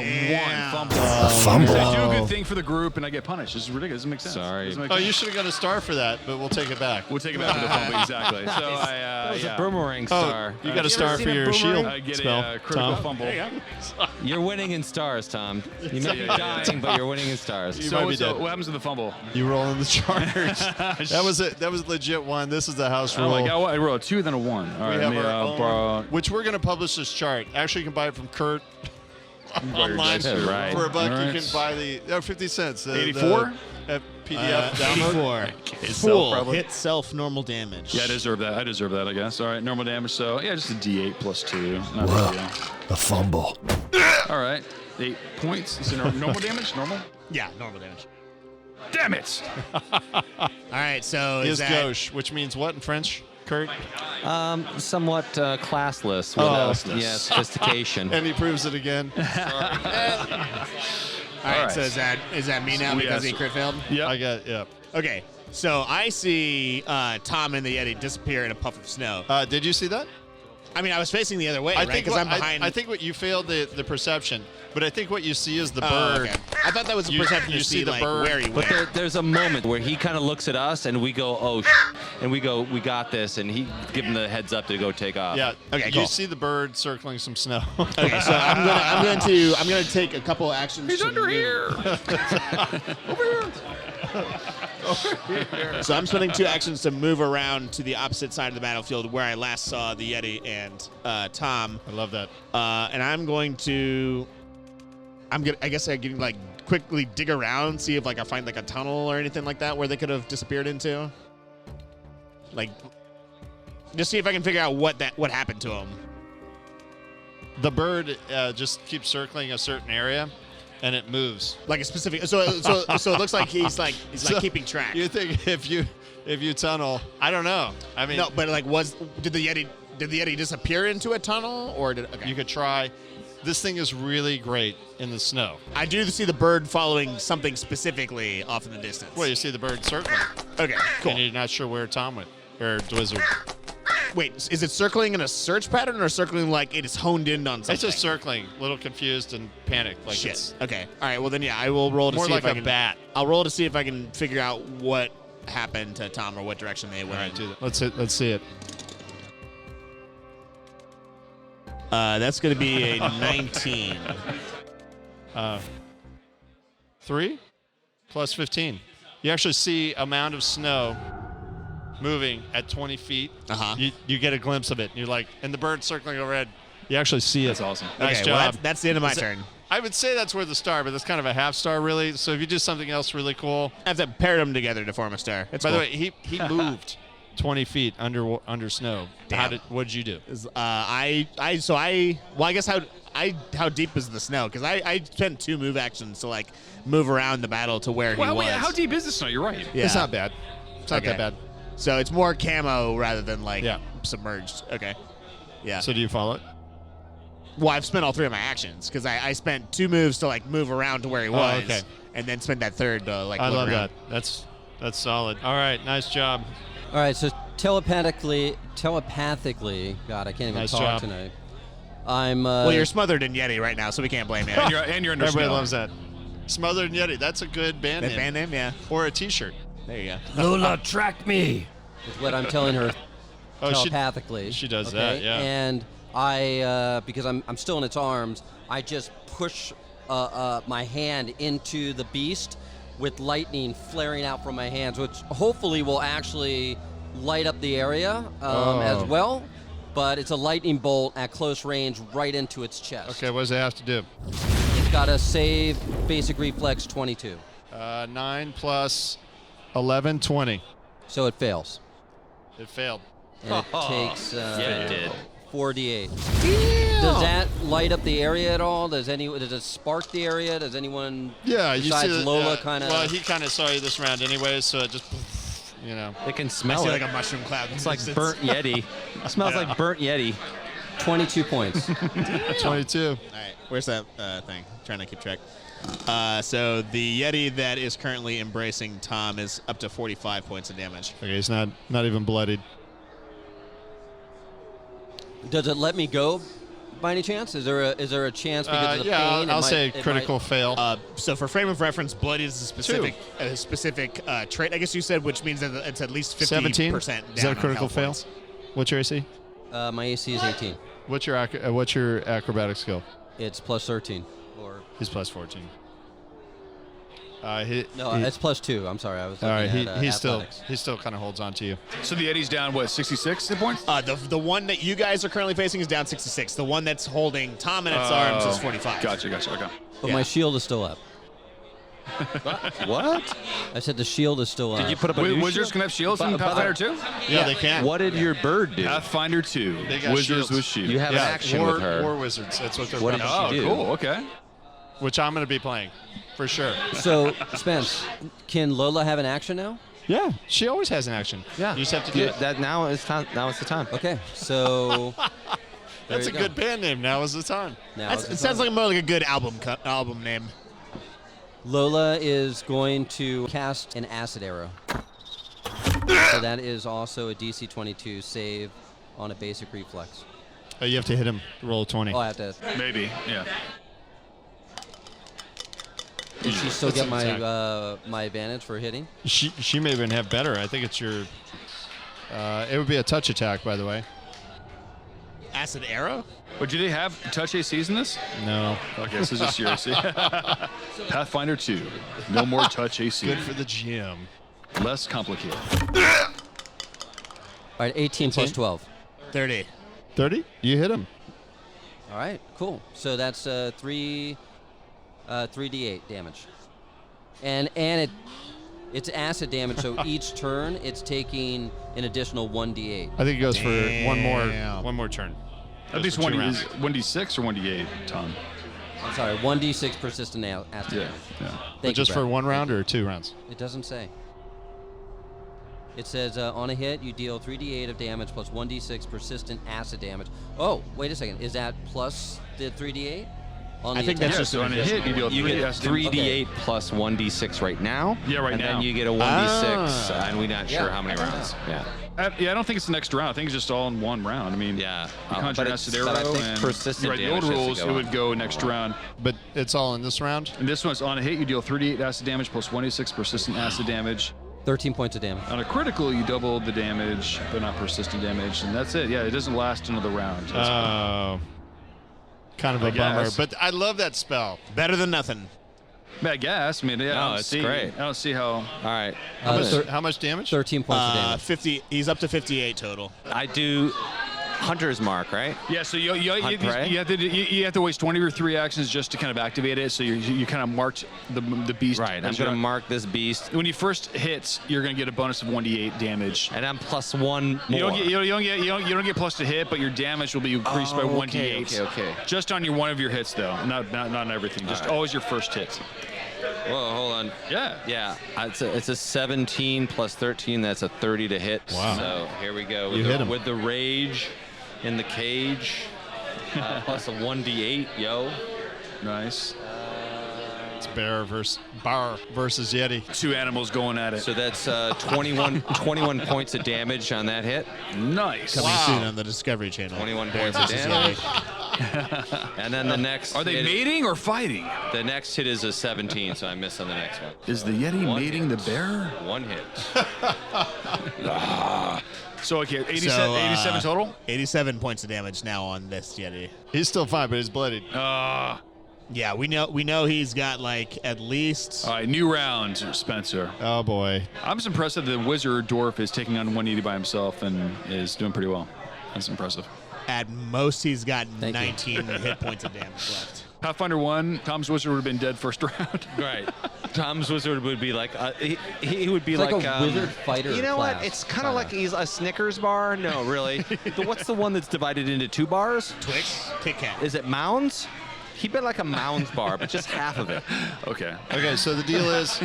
fumble. Fumble. I do a good thing for the group, and I get punished. This is ridiculous. Doesn't make sense. Sorry. Doesn't make Oh, sense. you should have got a star for that, but we'll take it back. We'll take it back to the fumble, exactly. So That was yeah. a boomerang star. You got a star for your shield I get spell. a critical Tom. fumble. You're winning in stars, Tom. You may be Yeah. dying, but you're winning in stars. You might be So dead. what happens to the fumble? You roll in the charge. That was it. That was legit one. This is the house rule. Oh my God! I rolled a 2, then a 1. All We right, have let me our own, borrow. which we're going to publish this chart. Actually, you can buy it from Kurt online Yeah, right. for $1. All You right. can buy the 50 cents. 84? PDF download. 84. Full. Full hit self normal damage. Yeah, I deserve that. I guess. All right, normal damage. So yeah, just a D8 plus 2. Not a big deal. A fumble. All right, 8 points. Is it normal damage? Normal. Yeah, normal damage. Damn it! All right, so Is that gauche, which means what in French, Kurt? Somewhat classless. With sophistication. And he proves it again. all right, so is that me now because he crit failed? Yeah. I got, yeah. Okay, so I see Tom and the Yeti disappear in a puff of snow. Did you see that? I mean, I was facing the other way, right? Because I'm behind. I think what you failed the perception, but I think what you see is the Oh, bird. okay. I thought that was a perception you to see the like bird. where he But went. there's a moment where he kind of looks at us and we go, oh, and we go, we got this, and he give him the heads up to go take off. Yeah. Okay, You cool. see the bird circling some snow. Okay, so I'm going to take a couple actions. He's under here. So I'm spending 2 actions to move around to the opposite side of the battlefield where I last saw the Yeti and Tom. I love that. And I'm going to, I guess I can like quickly dig around, see if like I find like a tunnel or anything like that where they could have disappeared into. Like, just see if I can figure out what happened to him. The bird just keeps circling a certain area, and it moves. Like a specific. So it looks like he's So keeping track. You think if you tunnel, I don't know. I mean, No, but like, did the Yeti disappear into a tunnel, or did? Okay. you could try. This thing is really great in the snow. I do see the bird following something specifically off in the distance. Well, you see the bird circling, Okay, cool. and you're not sure where Tom went, or the wizard. Wait, is it circling in a search pattern or circling like it is honed in on something? It's just circling, a little confused and panicked. Like Shit. it's Okay. All right. Well, then yeah, I will roll to more see like if I a can. bat. I'll roll to see if I can figure out what happened to Tom or what direction they went. All right, do that. Let's see it. That's going to be a 19. 3 plus 15. You actually see a mound of snow moving at 20 feet. You get a glimpse of it. And you're like, and the bird circling overhead. You actually see it. That's awesome. Nice Okay, job. well, that's the end of my turn. I would say that's worth a star, but that's kind of a half star, really. So if you do something else really cool, I have to pair them together to form a star. It's by cool. the way, he moved 20 feet under snow. Damn. What did you do? I guess how deep is the snow? Because I spent 2 move actions to like move around the battle to where he was. Wait, how deep is the snow? You're right. Yeah. It's not bad. It's not that bad. So it's more camo rather than like submerged. Okay. Yeah. So do you follow it? Well, I've spent all 3 of my actions because I spent 2 moves to like move around to where he was, okay. and then spent that 3rd to like. I look love around. that. That's solid. All right, nice job. All right, so telepathically, God, I can't even Nice talk job. tonight. I'm. Well, you're smothered in Yeti right now, so we can't blame you. And you're under Everybody snow. loves that. Smothered Yeti. That's a good band That name. band name, yeah. Or a T-shirt. There you go. Lola, track me. Is what I'm telling her Oh, telepathically. she does okay? that, yeah. And I, because I'm still in its arms, I just push my hand into the beast with lightning flaring out from my hands, which hopefully will actually light up the area as well. But it's a lightning bolt at close range right into its chest. Okay, what does it have to do? It's got to save basic reflex 22. 9 plus 11, 20. So it fails. It failed. And it takes it did. 48. Does that light up the area at all? Does it spark the area? Does anyone besides Lola kind of? Well, he kind of saw you this round anyway, so it just, you know. They can I smell see it. like a mushroom cloud. It's like burnt Yeti. It smells like burnt Yeti. 22 points. 22. All right, where's that thing? Trying to keep track. So the Yeti that is currently embracing Tom is up to 45 points of damage. Okay, he's not even bloodied. Does it let me go by any chance? Is there a chance because of the pain? I'll say critical fail. So for frame of reference, blood is a specific trait, I guess you said, which means that it's at least 50% 17? down Is that a on critical health fail? points. What's your AC? My AC is 18. What's your acrobatic skill? It's plus 13. Or He's plus 14. it's plus 2. I'm sorry, I was. All right, looking at, he athletics. still kind of holds on to you. So the Yeti's down, what, 66 hit points? The one that you guys are currently facing is down 66. The one that's holding Tom in its arms is 45. Gotcha. Okay. But my shield is still up. What? I said the shield is still up. Did you put up a new Wizards shield? can have shields in Pathfinder 2? Yeah, they can. What did your bird do? Pathfinder 2. They got Wizards shields. with shields. You have an action war, with her. War wizards. That's what they're What called. did she Oh, do? cool. Okay. Which I'm going to be playing, for sure. So, Spence, can Lola have an action now? Yeah, she always has an action. Yeah. You just have to do it. That now is time. Now is the time. Okay, so That's a you go. good band name. Now is the time. Now is the It sounds time. like more like a good album name. Lola is going to cast an acid arrow. So that is also a DC 22 save on a basic reflex. You have to hit him. Roll a 20. Oh, I have to. Maybe, yeah. Did she still That's get an attack. my advantage for hitting? She may even have better. I think it's your. It would be a touch attack, by the way. Acid arrow? But do they have touch ACs in this? No. Okay, so this is your AC. Pathfinder 2. No more touch AC. Good for the GM. Less complicated. All right, 18 plus 12. 30. 30? You hit him. All right, cool. So that's 3d8 damage, and it's acid damage. So each turn, it's taking an additional 1d8. I think it goes for one more turn. At least 1d6 or 1d8, Tom? I'm sorry, 1d6 persistent acid damage. Yeah. Thank But you, just Brad. for 1 round or 2 rounds? It doesn't say. It says on a hit, you deal 3d8 of damage plus 1d6 persistent acid damage. Oh, wait a second. Is that plus the 3d8? I think that's just on a hit. You deal You 3 get acid damage. 3d8 plus 1d6 right now. Yeah, right and now. And then you get a 1d6, and we're not sure Yeah. how many rounds. Yeah. Yeah, I don't think it's the next round. I think it's just all in one round. I mean, Yeah. you conjure But an it's- acid but I arrow think and persistent right, the old damage has to rules, go it would on. go next round. But it's all in this round? And this one's on a hit, you deal 3d8 acid damage plus 1d6 persistent acid damage. 13 points of damage. On a critical, you double the damage, but not persistent damage, and that's it. Yeah, it doesn't last another round. Oh. Kind of a bummer. But I love that spell. Better than nothing. I guess. I mean, yeah, No, it's great. I don't see how. All right. How much damage? 13 points of damage. 50. He's up to 58 total. I do Hunter's Mark, right? Yeah, so you Prey? have to waste 20 of your 3 actions just to kind of activate it. So you kind of marked the beast. Right. I'm going to mark this beast. When you first hit, you're going to get a bonus of 1d8 damage. And I'm +1 more. You don't get plus to hit, but your damage will be increased by 1d8. Okay. Just on one of your hits, though, not on everything. Just always your first hit. Whoa, hold on. Yeah. Yeah. It's a 17 plus 13. That's a 30 to hit. Wow. So here we go. You hit him. With the rage in the cage. Plus a 1d8, yo. Nice. It's Bar versus Yeti. 2 animals going at it. So that's 21 points of damage on that hit. Nice. Coming soon on the Discovery Channel. 21 points of damage. And then the next. Are they mating or fighting? The next hit is a 17, so I miss on the next one. Is the Yeti mating the bear? 1 hit. So, okay, 87 total? 87 points of damage now on this Yeti. He's still fine, but he's bloodied. Yeah, we know he's got like at least. All right, new round, Spencer. Oh boy. I'm just impressed that the wizard dwarf is taking on 180 by himself and is doing pretty well. That's impressive. At most, he's got 19 hit points of damage left. Pathfinder 1, Tom's wizard would have been dead first round. Right. Tom's wizard would be like he would be It's like a wizard fighter. You know class, what? It's kind of like he's a Snickers bar. No, really. What's the one that's divided into 2 bars? Twix, Kit Kat. Is it Mounds? He'd been like a Mounds bar, but just half of it. Okay. Okay, so the deal is,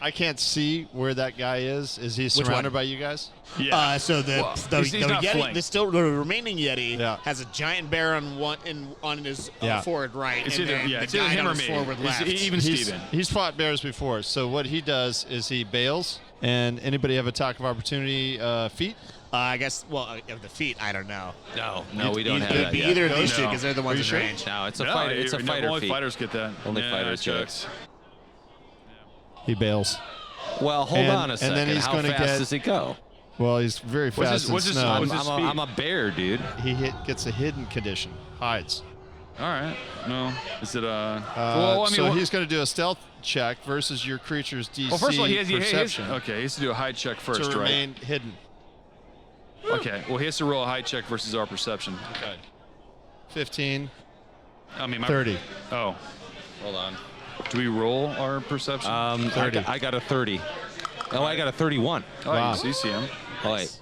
I can't see where that guy is. Is he surrounded by you guys? Yeah. So the he's not Yeti, flanked. the remaining Yeti Yeah. has a giant bear on his forward right, It's and either, then it's the either guy him on or his me. forward left. Even Steven. He's fought bears before, so what he does is he bails. And anybody have attack of opportunity feat? I guess. Well, of the feet, I don't know. No, we don't have It that could be yet. either of these No. two because they're the ones in sure? range. No, it's a No, fighter. It's a fighter only feat. fighters get that. Only fighters get it. checks. He bails. Well, hold And- on a and second. then he's How gonna fast get- does he go? Well, he's very fast what's in his- snow. what's his- speed? I'm a bear, dude. He gets a hidden condition. Hides. All right. No. Is it So he's going to do a stealth check versus your creature's DC well, first of all, he has perception to do a hide check first, to right? remain hidden. Okay. Well, he has to roll a hide check versus our perception. Okay. 15, I mean, 30. Oh. Hold on. Do we roll our perception? 30. I got a 30. Oh, I got a 31. Oh, Wow. you see him. Oh, wait.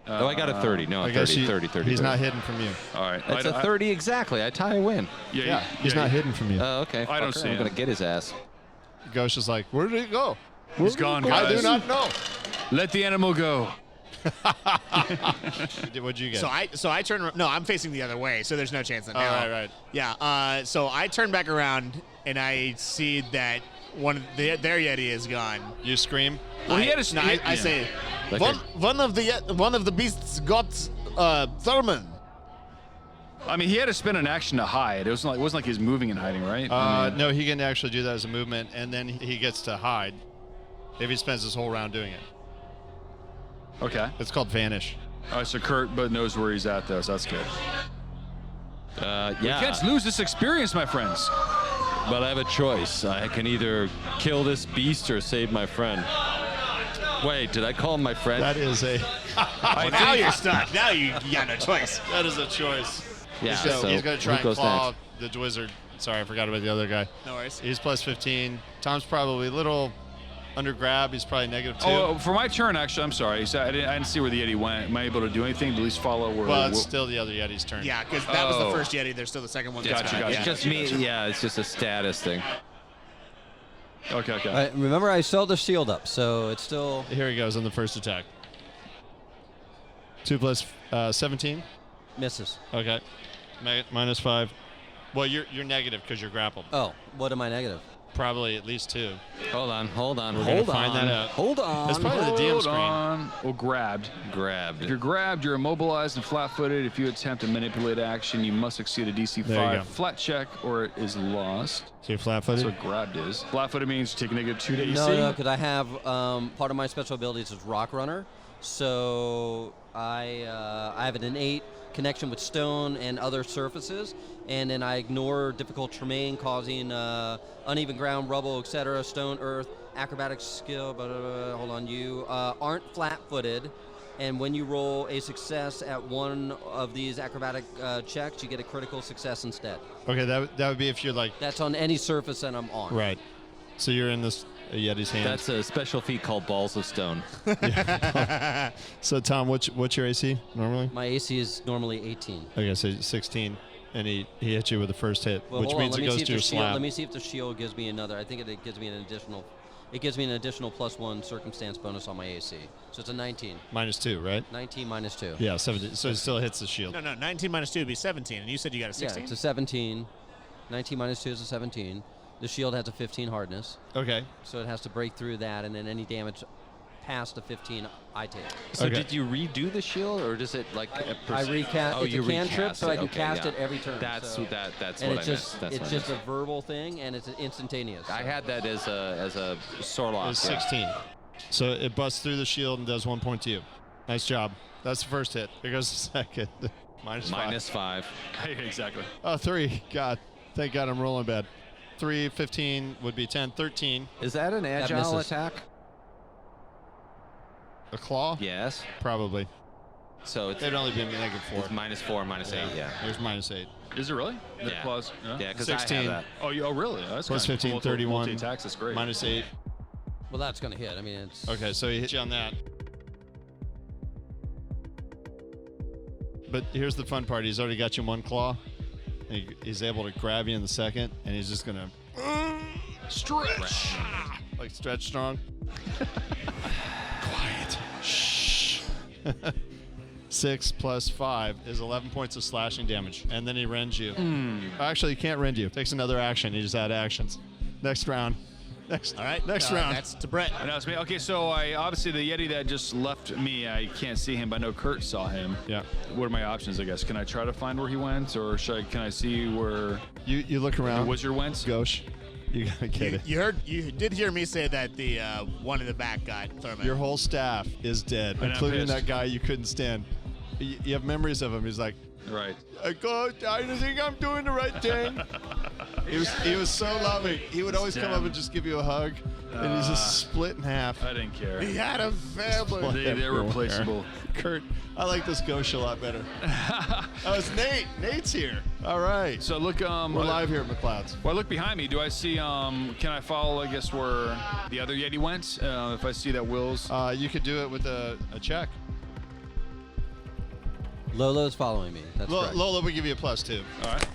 Oh, I got a 30. No, I guess 30, 30. he's not hidden from you. All right. It's a 30 exactly. I tie a win. Yeah, he's not hidden from you. Oh, okay. I don't Fucker, see I'm him. going to get his ass. Ghost is like, where did he go? He's gone, I guys. do not know. Let the animal go. What'd you get? So I turn. No, I'm facing the other way, so there's no chance that. All now. right. Yeah. So I turn back around and I see that their Yeti is gone. You scream. Well, he had a. I say, Like one of the beasts got Thurman. I mean, he had to spend an action to hide. It wasn't like he was moving and hiding, right? I mean, No, he can actually do that as a movement, and then he gets to hide if he spends his whole round doing it. Okay. It's called vanish. All right, so Kurt knows where he's at, though, so that's good. Yeah. You can't lose this experience, my friends. But I have a choice. I can either kill this beast or save my friend. Wait, did I call him my friend? That is a. Now you're stuck. Now you got no choice. That is a choice. Yeah, So he's going to try who and goes claw next? the wizard. Sorry, I forgot about the other guy. No worries. He's plus 15. Tom's probably a little under grab. He's probably -2. Oh, for my turn, actually, I'm sorry. So I didn't see where the Yeti went. Am I able to do anything to at least follow where? Well, it's still the other Yeti's turn. Yeah, because that was the first Yeti. There's still the second one. Gotcha. It's just me. Yeah, it's just a status thing. Okay. Remember, I still have the shield up, so it's still. Here he goes on the first attack. 2 plus 17. Misses. Okay. -5. Well, you're negative because you're grappled. Oh, what am I negative? Probably at least 2. Hold on. We're gonna find that out. Hold on. It's probably the DM Hold screen. on. Well, grabbed. If you're grabbed, you're immobilized and flat-footed. If you attempt to manipulate action, you must succeed a DC There you go. 5 flat check, or it is lost. So you're flat-footed? That's what grabbed is. Flat-footed means you take a -2 to AC. No, because I have part of my special abilities is Rock Runner, so I have an innate connection with stone and other surfaces, and then I ignore difficult terrain causing uneven ground, rubble, etc., stone, earth, acrobatic skill, hold on, you aren't flat-footed, and when you roll a success at one of these acrobatic checks, you get a critical success instead. Okay, that would be if you're like... That's on any surface that I'm on. Right. So you're in this Yeti's hand. That's a special feat called Balls of Stone. So, Tom, what's your AC normally? My AC is normally 18. Okay, so 16, and he hit you with the first hit, Well, which hold on, means let it me goes see if to your the shield. slap. Let me see if the shield gives me another. I think it gives me an additional. It gives me an additional +1 circumstance bonus on my AC. So it's a 19. -2, right? 19 minus 2. Yeah, 17. So it still hits the shield. No, 19 minus 2 would be 17, and you said you got a 16? Yeah, it's a 17. 19 minus 2 is a 17. The shield has a 15 hardness. Okay. So it has to break through that, and then any damage past the 15 I take. So did you redo the shield, or does it like? I recast. Oh, it's you a cantrip, recast so I it. can Okay, cast yeah. it every turn. That's so. that's and what it's I just missed. That's it's what just I a verbal thing, and it's instantaneous. I had that as a Sorlock. It's 16. So it busts through the shield and does 1 point to you. Nice job. That's the first hit. Here goes the second. Minus 5. Exactly. Oh, 3. God. Thank God I'm rolling bad. 3, 15 would be 10, 13. Is that an agile attack? A claw? Yes. Probably. So it'd only be -4. It's -4, -8. Yeah. There's -8. Is it really? The Yeah. claws? Yeah, because 16. I have that. Oh, really? That's Plus kind of 15, 31. Multi-attacks, that's great. -8. Well, that's going to hit. I mean, it's... Okay, so he hit you on that. But here's the fun part. He's already got you in one claw. He's able to grab you in the second, and he's just going to... Stretch! Like stretch strong. Quiet. Shh. 6 plus 5 is 11 points of slashing damage, and then he rends you. Actually, he can't rend you. Takes another action. He just add actions. Next round. Next. All right. Next round. That's to Brett. And that was me. Okay, so obviously the Yeti that just left me, I can't see him, but I know Kurt saw him. Yeah. What are my options, I guess? Can I try to find where he went, or can I see where You look around. the wizard went? Gauche. You gotta get it. You did hear me say that the one in the back got thrown out. Your whole staff is dead, I'm including pissed. that guy you couldn't stand. You have memories of him. He's like, Right. I think I'm doing the right thing. he was so loving. He would always come up and just give you a hug, and he's just split in half. I didn't care. He had a family. They're replaceable. Kurt, I like this Gauche a lot better. Oh, it's Nate. Nate's here. All right. So look, We're live here at McLeod's. Well, I look behind me. Do I see? Can I follow? I guess where the other Yeti went. If I see that Will's. You could do it with a check. Lolo's following me. That's correct. Lola would give you a +2. All right.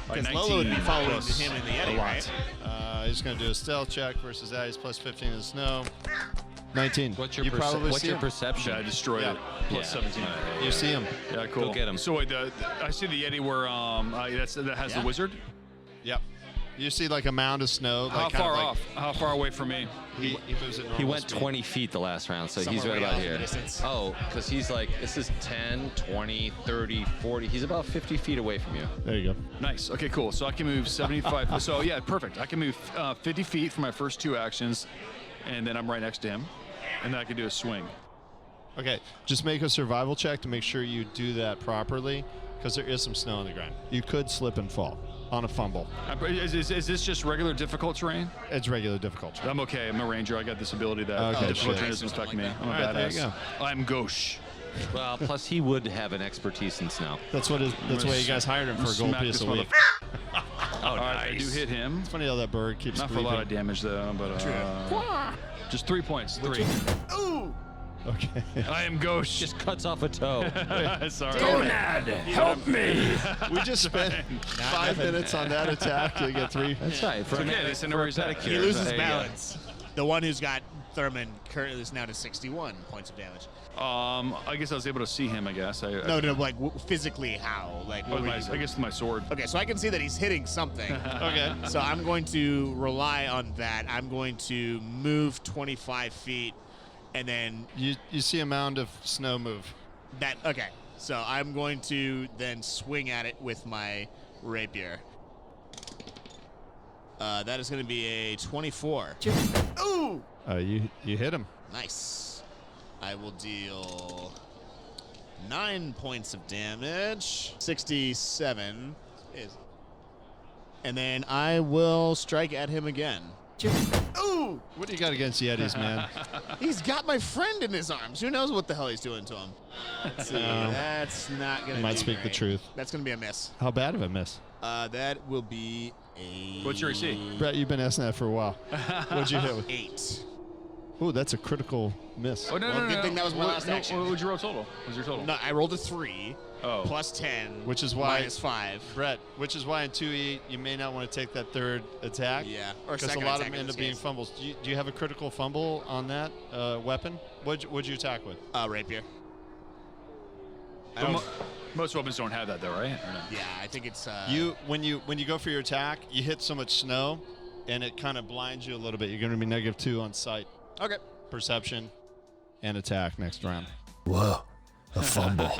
Because Lola would be following him in the Yeti, right? He's going to do a stealth check versus that. He's +15 in the snow. 19. What's your What's your perception? Yeah, I destroyed it. Plus 17. You see him. Yeah, cool. Go get him. So wait, I see the Yeti where that has the wizard. Yep. You see like a mound of snow. How like, far off? How far away from me? He moves at normal He went speed. 20 feet the last round, so he's Somewhere right way about off in here. the distance. Oh, because he's like, this is 10, 20, 30, 40. He's about 50 feet away from you. There you go. Nice. Okay, cool. So I can move 75. So yeah, perfect. I can move 50 feet for my first 2 actions, and then I'm right next to him, and then I can do a swing. Okay, just make a survival check to make sure you do that properly, because there is some snow on the ground. You could slip and fall on a fumble. Is this just regular difficult terrain? It's regular difficult. I'm okay. I'm a ranger. I got this ability that Okay, difficult shit. terrain doesn't affect me. I'm a All right, there badass. you go. I'm gauche. Well, plus he would have an expertise in snow. That's why you guys hired him for a gold Smack piece this a week. All right, I do hit him. It's funny how that bird keeps Not for a lot of bleeping. damage though, but just 3 points. 3. Okay. I am gauche. Just cuts off a toe. Sorry. Gonad, help me! We just spent 5 minutes on that attack to get 3. That's right. For okay, they send over his He loses balance. The one who's got Thurman currently is now to 61 points of damage. I guess I was able to see him. I guess. No, like physically how? Like what I guess with my sword. Okay, so I can see that he's hitting something. Okay. So I'm going to rely on that. I'm going to move 25 feet, and then You see a mound of snow move. that. Okay, so I'm going to then swing at it with my rapier. That is going to be a 24. Ooh! You hit him. Nice. I will deal 9 points of damage. 67 is. And then I will strike at him again. Ooh! What do you got against Yetis, man? He's got my friend in his arms. Who knows what the hell he's doing to him? Let's see. That's not going to Might speak the truth. That's going to be a miss. How bad of a miss? That will be a... What's your AC? Brett, you've been asking that for a while. What'd you hit with? 8. Ooh, that's a critical miss. Oh, no, Well, no, good no. thing that was my last action. What would you roll total? What was your total? No, I rolled a 3. Oh. Plus 10. Which is why minus 5. Brett, which is why in 2E you may not want to take that third attack. Yeah, or because a second lot of attack them in end this up being case. fumbles. Do you have a critical fumble on that weapon? What'd you attack with? Rapier. But most weapons don't have that, though, right? Or no? Yeah, I think it's... When you go for your attack, you hit so much snow, and it kind of blinds you a little bit. You're going to be -2 on sight. Okay. Perception and attack next round. Whoa, a fumble.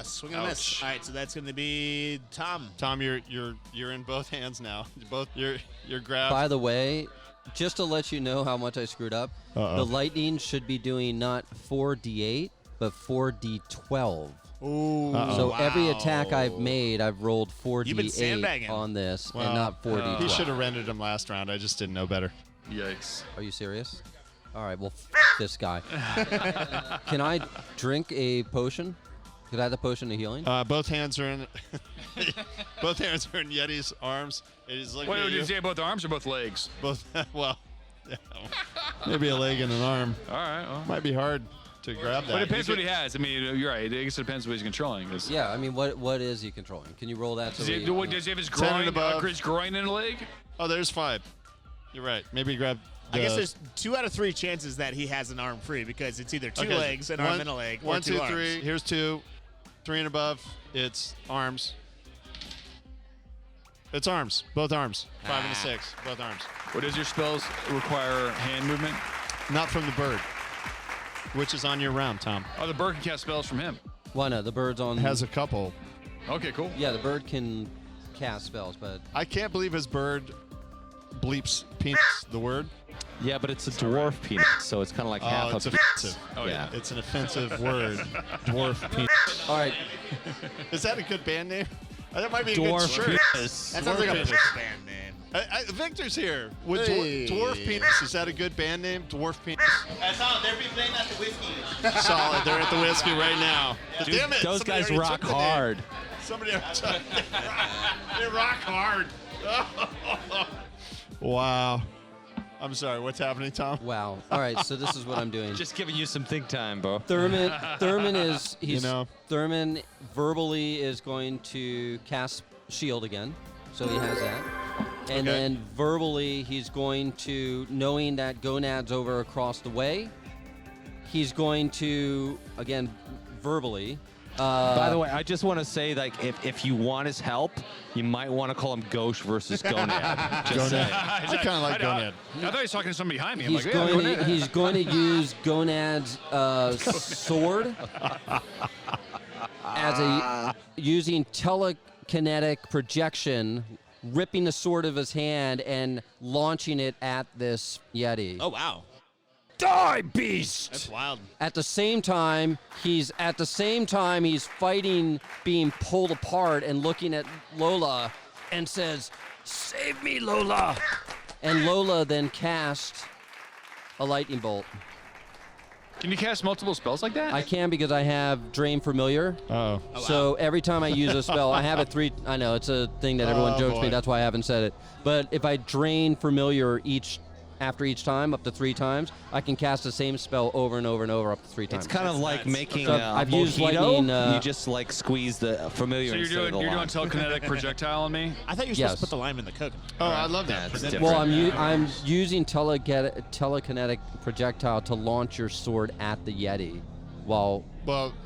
Swing and a miss. All right, so that's going to be Tom. Tom, you're in both hands now. You're grabbed. By the way, just to let you know how much I screwed up, the lightning should be doing not 4d8, but 4d12. Ooh. So every attack I've made, I've rolled You've been 4d8 sandbagging. on this, Well, and not 4d12. He should have rendered him last round. I just didn't know better. Yikes. Are you serious? All right, well, this guy. Can I drink a potion? Could I have the potion of healing? Both hands are in. Both hands are in Yeti's arms. It is looking Wait, at did you. you say both arms or both legs? Both. Well, maybe a leg and an arm. All right. Well. Might be hard to grab that. But it depends what he has. I mean, you're right. I guess it depends what he's controlling. Yeah, I mean, what is he controlling? Can you roll that? So Does he have his 10 and groin, above. his groin in a leg? Oh, there's 5. You're right. Maybe grab. I guess there's 2 out of 3 chances that he has an arm free because it's either 2 Okay, legs, an arm and a leg, or 1, 2 2, arms. 3. Here's 2. 3 and above. It's arms. It's arms. Both arms. 5 and a 6. Both arms. What does your spells require hand movement? Not from the bird, which is on your round, Tom. Oh, the bird can cast spells from him. Why not? The bird's on. Has a couple. Okay, cool. Yeah, the bird can cast spells, but I can't believe his bird bleeps penis, the word. Yeah, but it's a dwarf penis, so it's kind of like half it's a offensive. Oh, yeah. It's an offensive word. Dwarf penis. all right. Is that a good band name? That might be a Dwarf good shirt. penis. That sounds like a Dwarf punk band name. Victor's here. With Hey. Dwarf Penis. Is that a good band name? Dwarf Penis. That's all. They'll be playing at the whiskey. Solid. They're at the whiskey right now. Dude, Damn it. those somebody guys already rock took the name. hard. Somebody already took They rock hard. Wow. I'm sorry. What's happening, Tom? Wow. All right, so this is what I'm doing. Just giving you some think time, bro. Thurman is he's You know. Thurman verbally is going to cast shield again, so he has that, and then verbally he's going to, knowing that Gonad's over across the way, he's going to again verbally. By the way, I just want to say, like, if you want his help, you might want to call him Gauche versus Gonad. Just saying. I kind of like Gonad. I thought he was talking to somebody behind me. I'm He's like, yeah, going go to, ahead. he's going to use Gonad's sword as using telekinetic projection, ripping the sword of his hand and launching it at this Yeti. Oh, wow. Die, beast! That's wild. At the same time, he's fighting, being pulled apart, and looking at Lola, and says, "Save me, Lola!" And Lola then casts a lightning bolt. Can you cast multiple spells like that? I can because I have Drain Familiar. Oh. So every time I use a spell, I have it 3. I know it's a thing that everyone jokes me. boy. That's why I haven't said it. But if I Drain Familiar each after each time, up to 3 times. I can cast the same spell over and over and over up to 3 times. It's kind of like making So a I've used mojito. lightning, You just like squeeze the familiar. So you're instead of doing the you're lime. doing telekinetic projectile on me? I thought you were supposed to put the lime in the Coke. Oh, I love that. That's different. Well, I'm using telekinetic projectile to launch your sword at the Yeti, while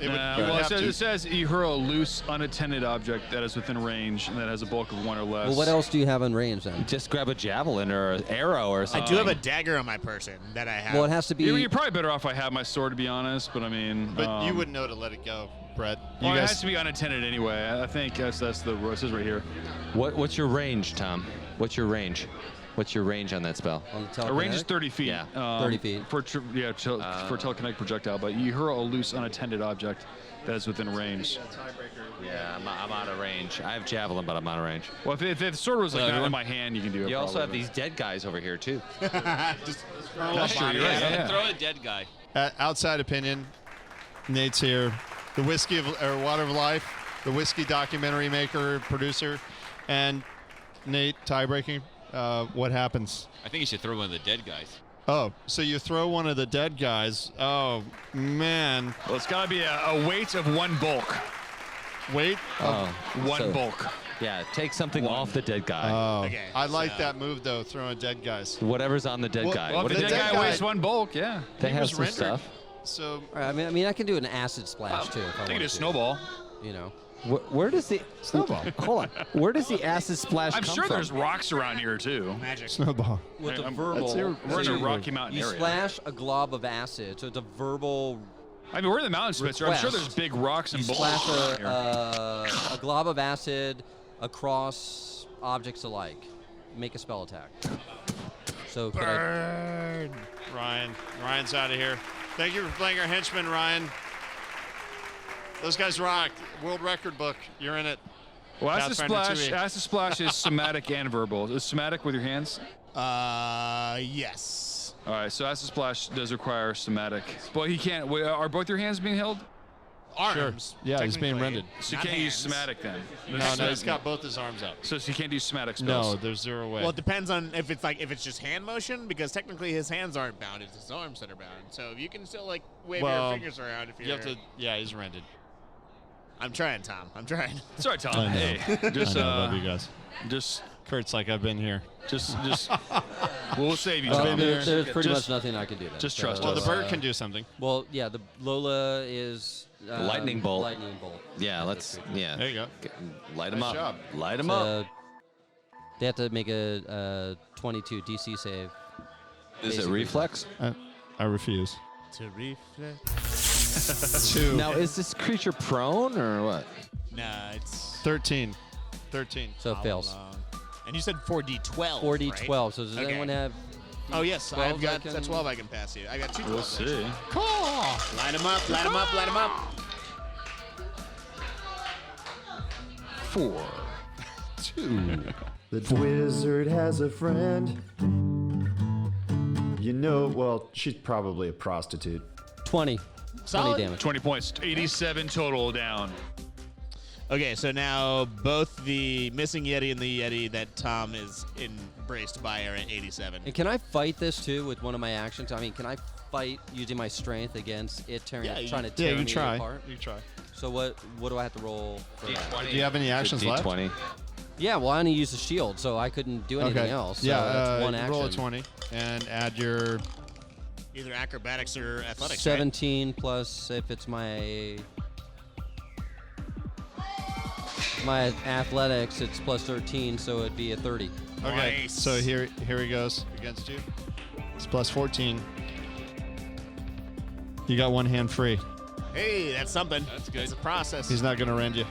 It says you hurl a loose, unattended object that is within range and that has a bulk of 1 or less. Well, what else do you have in range then? Just grab a javelin or an arrow or something. I do have a dagger on my person that I have. Well, it has to be. You're probably better off I have my sword, to be honest. But I mean, But you wouldn't know to let it go, Brett. You Well, it guys, has to be unattended anyway. I think that's the it says right here. What's your range, Tom? What's your range? What's your range on that spell? On the A range is 30 feet. Yeah. 30 feet. For telekinetic projectile, but you hurl a loose, unattended object that is within range. Yeah, I'm out of range. I have javelin, but I'm out of range. Well, if the sword was like not in my hand, you can do it. You also have probably. these dead guys over here too. Just That's true. You're right. Yeah. Throw a dead guy. outside opinion, Nate's here. The Whiskey of, or Water of Life, the whiskey documentary maker, producer, and Nate, tie-breaking. What happens? I think you should throw one of the dead guys. Oh, so you throw one of the dead guys. Oh, man. Well, it's got to be a weight of 1 bulk. Weight of 1 bulk. Yeah, take something off the dead guy. Oh, Okay, I like that move, though, throwing dead guys. Whatever's on the dead guy. Well, What if do the they dead do? guy weighs 1 bulk, yeah. They He have was some rendered. stuff. So, All right, I mean, I can do an acid splash too. If I I want think it to. is snowball. You know. Where does the Snowball. Hold on. Where does the acid splash I'm come sure from? there's rocks around here too. magic. snowball. With a I'm- verbal. We're in a Rocky Mountain You area. splash a glob of acid, so it's a verbal. I mean, we're in the mountains, Spencer. I'm sure Request. there's big rocks and You boulders splash around here. a glob of acid across objects alike. Make a spell attack. So could I, Ryan's out of here. Thank you for playing our henchman, Ryan. Those guys rock. World record book. You're in it. Well, acid Pathfinder splash. 2e. Acid splash is somatic and verbal. Is somatic with your hands? Yes. All right. So acid splash does require somatic. Well, he can't. Wait, are both your hands being held? Arms. Yeah, he's being technically, rendered. So you not can't use hands. somatic then. No, he's got both his arms up. So he can't do somatic No, spells. there's zero way. Well, it depends on if it's just hand motion, because technically his hands aren't bound; it's his arms that are bound. So you can still like wave Well, your fingers around if you're. you have to. Yeah, he's rendered. I'm trying, Tom. I'm trying. Sorry, Tom. I know. Hey, just I love you guys. just Kurt's like I've been here. just we'll save you, well, Tom. there's pretty Just- much nothing I can do. Then. just trust So, Well, us. the bird can do something. Well, yeah, the Lola is Lightning bolt. Lightning bolt. Yeah, let's. Yeah. There you go. Light them Nice up. job. Light them up. They have to make a 22 DC save. Is it basically. reflex? I refuse. To reflect. 2. Now, is this creature prone or what? Nah, it's 13. 13. So it fails. And you said 4d12. 4d12. Right? So does Okay. anyone have? Oh yes, 12 I've got I can- a 12 I can pass you. I got 2 12. We'll see. Light him up, light him up, light him up. 4. 2. The wizard has a friend. You know, well, she's probably a prostitute. 20. Solid. 20 damage. 20 points. 87 total down. Okay, so now both the missing Yeti and the Yeti that Tom is embraced by are at 87. And can I fight this too with one of my actions? I mean, can I fight using my strength against it trying to Yeah, tear you me try. apart? You try. So what do I have to roll for that? Do you have any actions left? D20. Yeah, well, I only used the shield, so I couldn't do anything else. So yeah, that's one action. roll a 20 and add your. Either acrobatics or athletics. 17 plus if it's my athletics, it's plus 13, so it'd be a 30. Okay, Nice. so here he goes against you. It's plus 14. You got one hand free. Right? Hey, that's something. That's good. It's a process. He's not going to rend you.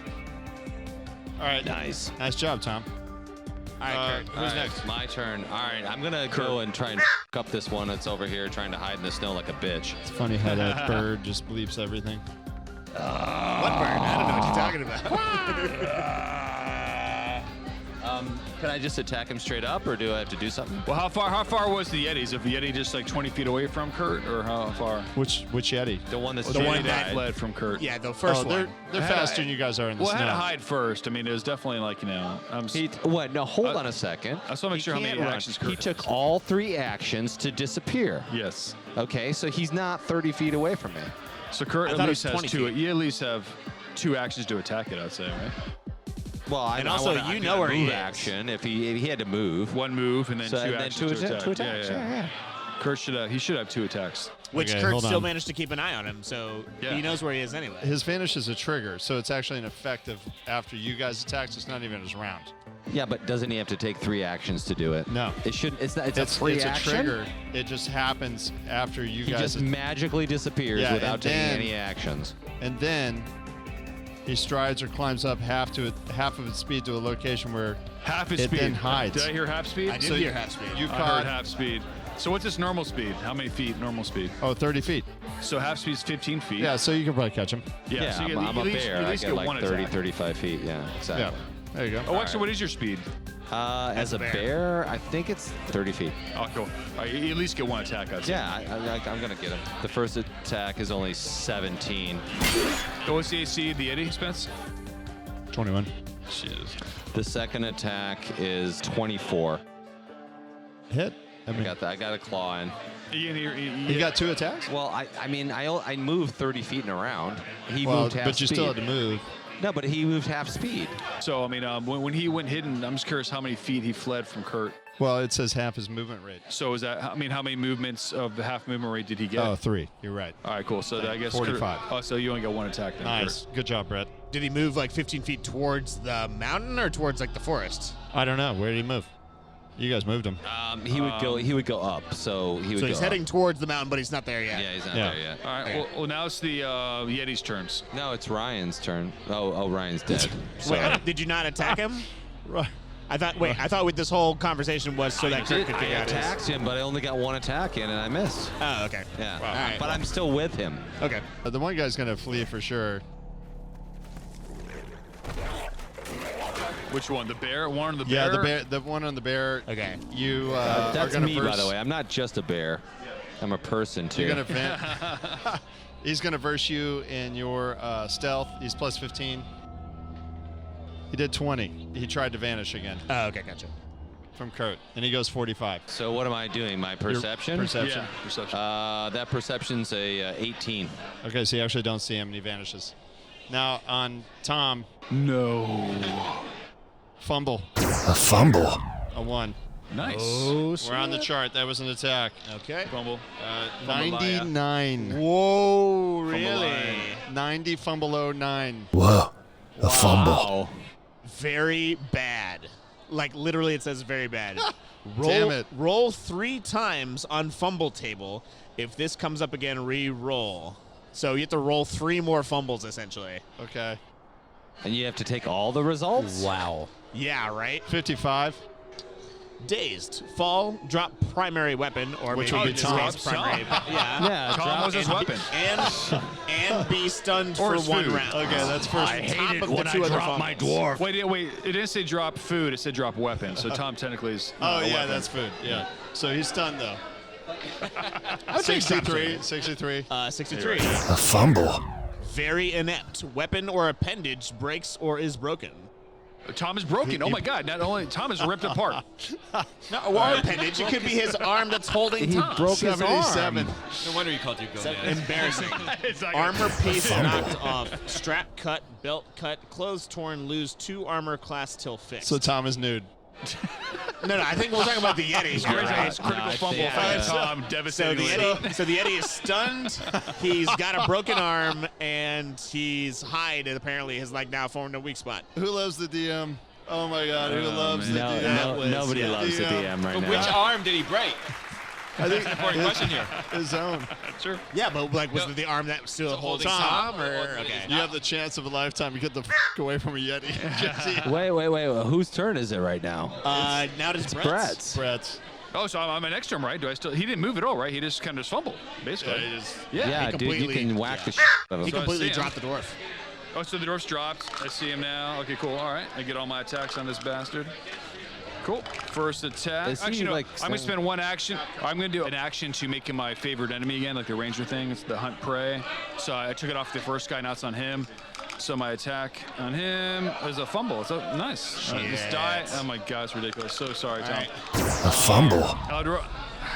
All right. Nice. Nice job, Tom. All right, Kurt. All right, next? My turn. All right, I'm gonna go and try and f*** up this one that's over here trying to hide in the snow like a bitch. It's funny how that bird just bleeps everything. What bird? I don't know what you're talking about. Can I just attack him straight up, or do I have to do something? Well, how far was the Yeti? Is the Yeti just like 20 feet away from Kurt, or how far? Which Yeti? The one that's The one that fled from Kurt. Yeah, the first one. They're faster than you guys are in the Well, I snow. had to hide first. I mean, it was definitely like, What? No, hold on a second. I just want to make sure how many can't run. actions He Kurt took has. all 3 actions to disappear. Yes. Okay, so he's not 30 feet away from me. So Kurt I at thought it least was has 20 two. feet. You at least have 2 actions to attack it, I'd say, right? Well, And also, you know where he move is. action if he had to move. 1 move and then So, 2 and then actions two to atta- attack. two attacks, Yeah. Kurt should have 2 attacks. Which Okay, Kurt hold still on. managed to keep an eye on him, so Yeah. he knows where he is anyway. His vanish is a trigger, so it's actually an effective after you guys attack. So it's not even his round. Yeah, but doesn't he have to take 3 actions to do it? No. It shouldn't. It's a free it's action. a trigger. It just happens after you He guys. just magically disappears Yeah, without and taking then- any actions. And then he strides or climbs up half of its speed to a location where Half his it speed. then hides. Did I hear half speed? I did hear half speed. You I caught heard half speed. So what's its normal speed? How many feet normal speed? 30 feet. So half speed is 15 feet. Yeah, so you can probably catch him. Yeah, so you I'm a at least, bear. At I least get get like one 30, attack. 35 feet. Yeah, exactly. Yeah, there you go. Oh, actually, what is your speed? As a bear, I think it's 30 feet. Oh, cool. You at least get 1 attack, I'd say. Yeah, I'm going to get him. The first attack is only 17. What's the AC of the Yeti, Spence? 21. Jeez. The second attack is 24. Hit. I mean, I got a claw in. you got 2 attacks. Well, I moved 30 feet in a round. He Well, moved half but you speed. still had to move. No, but he moved half speed. So, I mean, when he went hidden, I'm just curious how many feet he fled from Kurt. Well, it says half his movement rate. So is that, how many movements of the half movement rate did he get? Oh, 3. You're right. All right, cool. So I guess 45. So you only got 1 attack then. Nice. Good job, Brett. Did he move like 15 feet towards the mountain or towards like the forest? I don't know. Where did he move? You guys moved him. He would go up. So he would. So go he's heading towards the mountain, but he's not there yet. Yeah, he's not Yeah. there yet. All right. Well, now it's the Yeti's turns. No, it's Ryan's turn. Oh, Ryan's dead. Wait, did you not attack him? Right. I thought with this whole conversation was so that Kurt could I figure out his. attacked him, but I only got 1 attack in, and I missed. Oh, okay. Yeah. All right. But I'm still with him. Okay. The one guy's going to flee for sure. Which one? The bear? One on the bear? Yeah, the bear. The one on the bear. Okay. You are That's going to me, by the way. I'm not just a bear. I'm a person too. You're going to He's going to verse you in your stealth. He's plus 15. He did 20. He tried to vanish again. Oh, okay, gotcha. From Kurt, and he goes 45. So what am I doing? My perception? Perception. Yeah, perception. That perception's a 18. Okay, so you actually don't see him, and he vanishes. Now on Tom. No. Fumble. A fumble. A 1. Nice. Oh, We're on the chart. That was an attack. Okay. Fumble. 99. Whoa, really? 90 fumble 09. Whoa. A fumble. Wow. Very bad. Like literally, it says very bad. Damn it. Roll 3 times on fumble table. If this comes up again, re-roll. So you have to roll 3 more fumbles essentially. Okay. And you have to take all the results? Wow. Yeah, right? 55. Dazed. Fall, drop primary weapon, or Which maybe would in be this Tom. case primary. Yeah. Yeah, Tom drop- was his weapon. And be stunned Or for his 1 food. round. Okay, that's first. I Top hate it of the when 2 I other drop my fumbles. dwarf. Wait, it didn't say drop food. It said drop weapon. So Tom technically is. Oh, a yeah, weapon. that's food. Yeah. So he's stunned, though. take 63. 63. 63. A fumble. Very inept. Weapon or appendage breaks or is broken. Tom is broken. Oh my God! Not only Tom is ripped apart. No, or appendage. It could be his arm that's holding He Tom. broke his arm. 77. No wonder you called you Gomez. Embarrassing. It's like Armor piece knocked off. Strap cut. Belt cut. Clothes torn. Lose 2 armor class till fixed. So Tom is nude. No, I think we're talking about the Yeti. It's here, crazy. right? It's critical I fumble. think- Finds Tom So the devastatingly. Yeti is stunned. He's got a broken arm, and he's hide. And apparently, has like now formed a weak spot. Who loves the DM? Oh my God, who loves the No, DM? nobody loves the DM right But now. which arm did he break? I think Important question here. his own. Sure. Yeah, but like, was it the arm that was still holding Tom? Or okay. You have the chance of a lifetime to get the away from a Yeti. Wait. Whose turn is it right now? Now it's Brett's. Brett's. Oh, so I'm next to him, right? Do I still? He didn't move at all, right? He just kind of fumbled, basically. Yeah, he just- Yeah, he dude, you completely- can whack the He shit out of him. completely saying. dropped the dwarf. Oh, so the dwarf's dropped. I see him now. Okay, cool. All right. I get all my attacks on this bastard. Cool. First attack. Actually, no. I'm going to spend one action. I'm going to do an action to make him my favorite enemy again, like the ranger thing. It's the hunt prey. So I took it off the first guy. Now it's on him. So my attack on him is a fumble. So nice. This die. Oh my God, it's ridiculous. So sorry, Tom. Right. A fumble.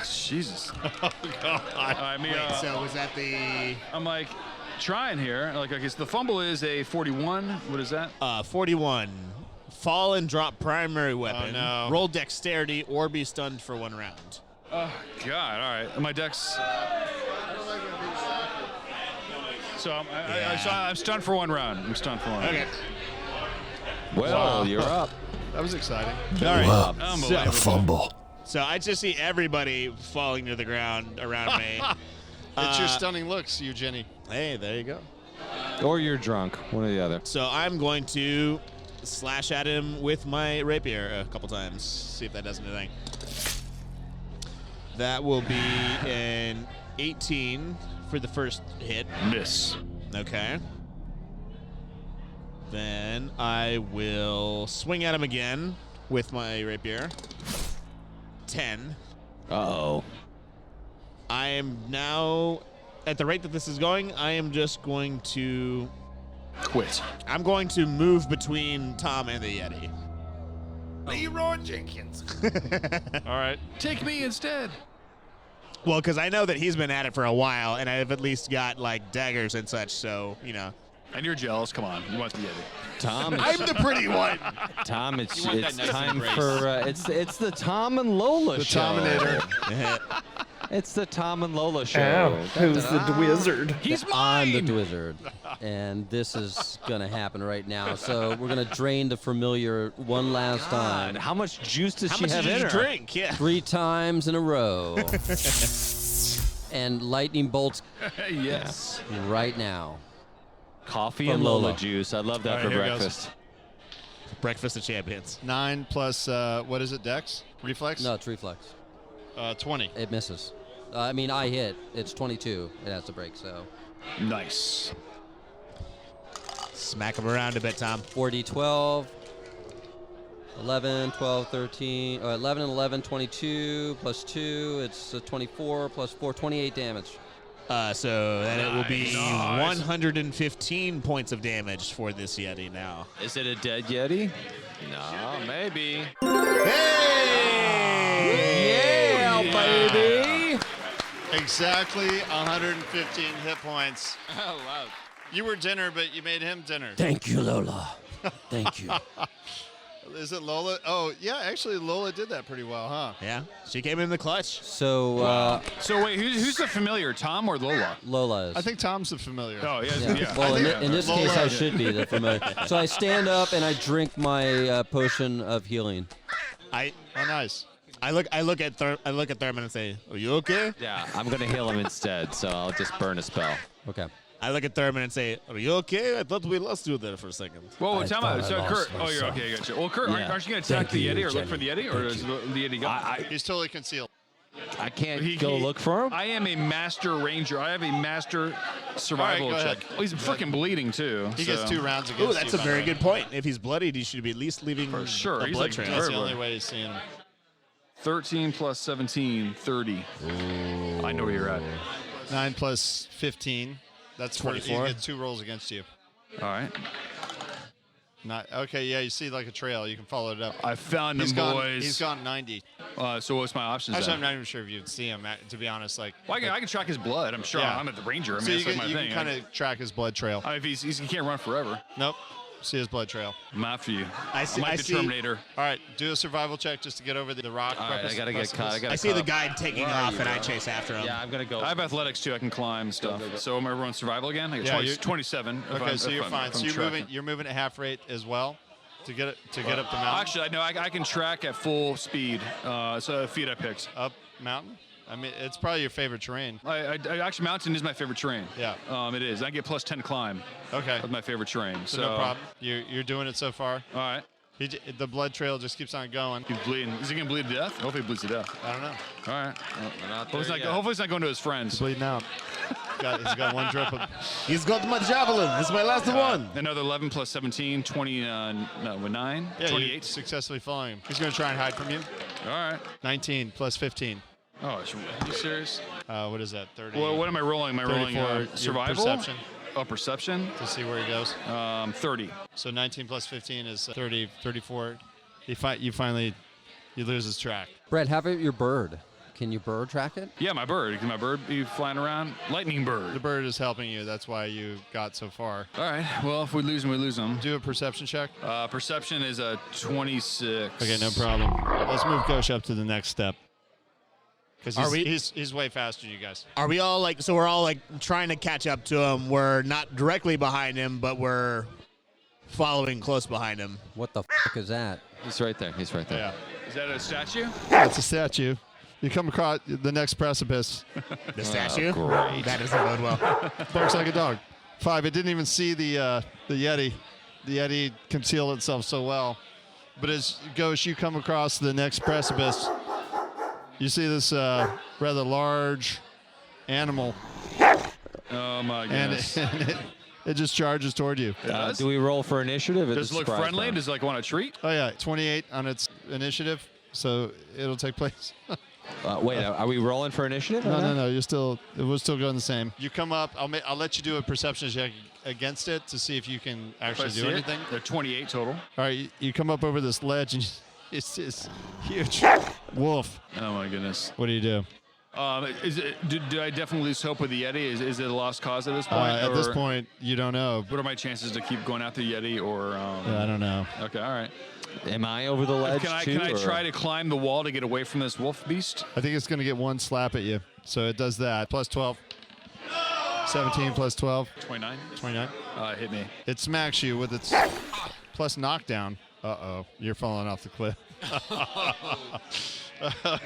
Jesus. Oh God. Wait, so was that the? I'm like trying here. Like, I guess the fumble is a 41. What is that? 41. Fall and drop primary weapon. Oh, no. Roll dexterity or be stunned for 1 round. Oh God. All right. My dex. So I'm stunned for 1 round. I'm stunned for 1 round. Okay. Well, you're up. That was exciting. All right. Wow. Unbelievable. A fumble. So I just see everybody falling to the ground around me. It's your stunning looks, Eugenie. Hey, there you go. Or you're drunk. One or the other. So I'm going to slash at him with my rapier a couple times. See if that does anything. That will be an 18 for the first hit. Miss. Okay. Then I will swing at him again with my rapier. 10. Uh-oh. I am now, at the rate that this is going, I am just going to quit. I'm going to move between Tom and the Yeti. Leroy Jenkins. All right. Take me instead. Well, because I know that he's been at it for a while, and I've at least got, like, daggers and such, so, you know. And you're jealous. Come on. You want the Yeti. Tom, I'm the pretty one. Tom, it's nice time embrace. for it's the Tom and Lola The show. Tominator. It's the Tom and Lola show. Who's the wizard? He's I'm mine. the wizard, and this is gonna happen right now. So we're gonna drain the familiar one last time. How much juice does How she much have did in you her? drink? Yeah. 3 times in a row. And lightning bolts Yes. right now. Coffee From and Lola Lola. juice. I love that All right, for here goes. breakfast. Breakfast of champions. 9 plus, what is it, Dex? Reflex? No, it's reflex. 20. It misses. I mean, I hit. It's 22. It has to break, so. Nice. Smack him around a bit, Tom. 4d 12. 11, 12, 13. 11 and 11, 22. Plus 2. It's 24. Plus 4, 28 damage. So then it will be Nice. 115 points of damage for this Yeti now. Is it a dead Yeti? No, maybe. Hey! Yeah, baby! Exactly 115 hit points. Oh, wow. You were dinner, but you made him dinner. Thank you, Lola. Thank you. Is it Lola? Oh, yeah, actually, Lola did that pretty well, huh? Yeah, she came in the clutch. So, So wait, who's the familiar, Tom or Lola? Lola is. I think Tom's the familiar. Oh, yeah. Yeah. Yeah. Well, I think in this Lola- case, I should be the familiar. So I stand up and I drink my potion of healing. I nice. look at Thurman and say, "Are you okay?" Yeah, I'm gonna heal him instead, so I'll just burn a spell. Okay. I look at Thurman and say, "Are you okay? I thought we lost you there for a second." Whoa, I time thought out. I So lost Kurt, oh, you're myself. okay, I got you. Well, Kurt, Yeah. aren't you gonna attack Thank the you, Yeti or look Jenny. for the Yeti, or is the Yeti gone? He's totally concealed. I can't go look for him. I am a master ranger. I have a master survival All right, go check. ahead. Well, he's freaking bleeding too. He so. gets 2 rounds against Ooh, that's you, a by the very way. good point. If he's bloodied, he should be at least leaving For sure. a He's blood like trail. That's the Very only well. way he's seeing him. 13 plus 17, 30. I know where you're at. 9 plus 15. That's 24. You get 2 rolls against you. All right. Not okay. Yeah, you see like a trail. You can follow it up. I found He's them, gone. boys. He's gone 90. So what's my options Actually, I'm then? not even sure if you'd see him. To be honest, like. Well, I can track his blood. I'm sure. Yeah. I'm at the ranger. I mean, So you that's like can, my thing. kind of track his blood trail. I mean, if he can't run forever. Nope. See his blood trail. I'm after you. I see- I'm like I the see- Terminator. All right, do a survival check just to get over the rock. All right, I gotta get caught. I see the guy taking off, and I chase after him. Yeah, I'm gonna go. I have athletics too. I can climb and stuff. So am I everyone's survival again? I got Yeah, 20, you're- 27. if Okay, I'm- so if you're I'm- fine. if So I'm you're tracking. moving. You're moving at half rate as well to get up the mountain. Actually, no, I can track at full speed. So the feet I picked. Up mountain. I mean, it's probably your favorite terrain. I actually, mountain is my favorite terrain. Yeah. It is. I get plus 10 climb. Okay. That's my favorite terrain. So no problem. You're doing it so far. All right. The blood trail just keeps on going. He's bleeding. Is he gonna bleed to death? Hopefully he bleeds to death. I don't know. All right. We're not Hopefully it's not going to his friends. Bleeding out. He's got one drip of... He's got my javelin. This is my last one. Another 11 plus 17, 20, 9, Yeah, 28. you successfully following him. He's going to try and hide from you. All right. 19 plus 15. Oh, are you serious? What is that? 30. Well, what am I rolling? Am I rolling your survival? Perception. Oh, perception. To see where he goes. 30. So 19 plus 15 is 30, 34. You lose his track. Brett, how about your bird? Can you bird track it? Yeah, my bird. Can my bird be flying around? Lightning bird. The bird is helping you. That's why you got so far. All right. Well, if we lose him, we lose him. Do a perception check. Perception is a 26. Okay, no problem. Let's move Gauche up to the next step. Because he's way faster than you guys. Are we all like, so we're all like trying to catch up to him. We're not directly behind him, but we're following close behind him. What the is that? He's right there. He's right there. Yeah. Is that a statue? It's a statue. You come across the next precipice. The statue? Great. That doesn't bode well. Barks like a dog. 5. It didn't even see the yeti. The yeti concealed itself so well. But as Gauche, you come across the next precipice, you see this rather large animal. Oh, my goodness. And it just charges toward you. Do we roll for initiative? Does it look friendly? Does it like want a treat? Oh, yeah. 28 on its initiative, so it'll take place. Wait, are we rolling for initiative? No. We're still going the same. You come up. I'll let you do a perception check against it to see if you can actually do anything. They're 28 total. All right, you come up over this ledge and it's this huge wolf. Oh my goodness. What do you do? Do I definitely lose hope with the Yeti? Is it a lost cause at this point? At this point, you don't know. What are my chances to keep going after the Yeti? Or I don't know. Okay, all right. Am I over the ledge Can I too, try to climb the wall to get away from this wolf beast? I think it's going to get one slap at you, so it does that. Plus 12. 17 plus 12. 29. 29. Hit me. It smacks you with its plus knockdown. Uh-oh, you're falling off the cliff.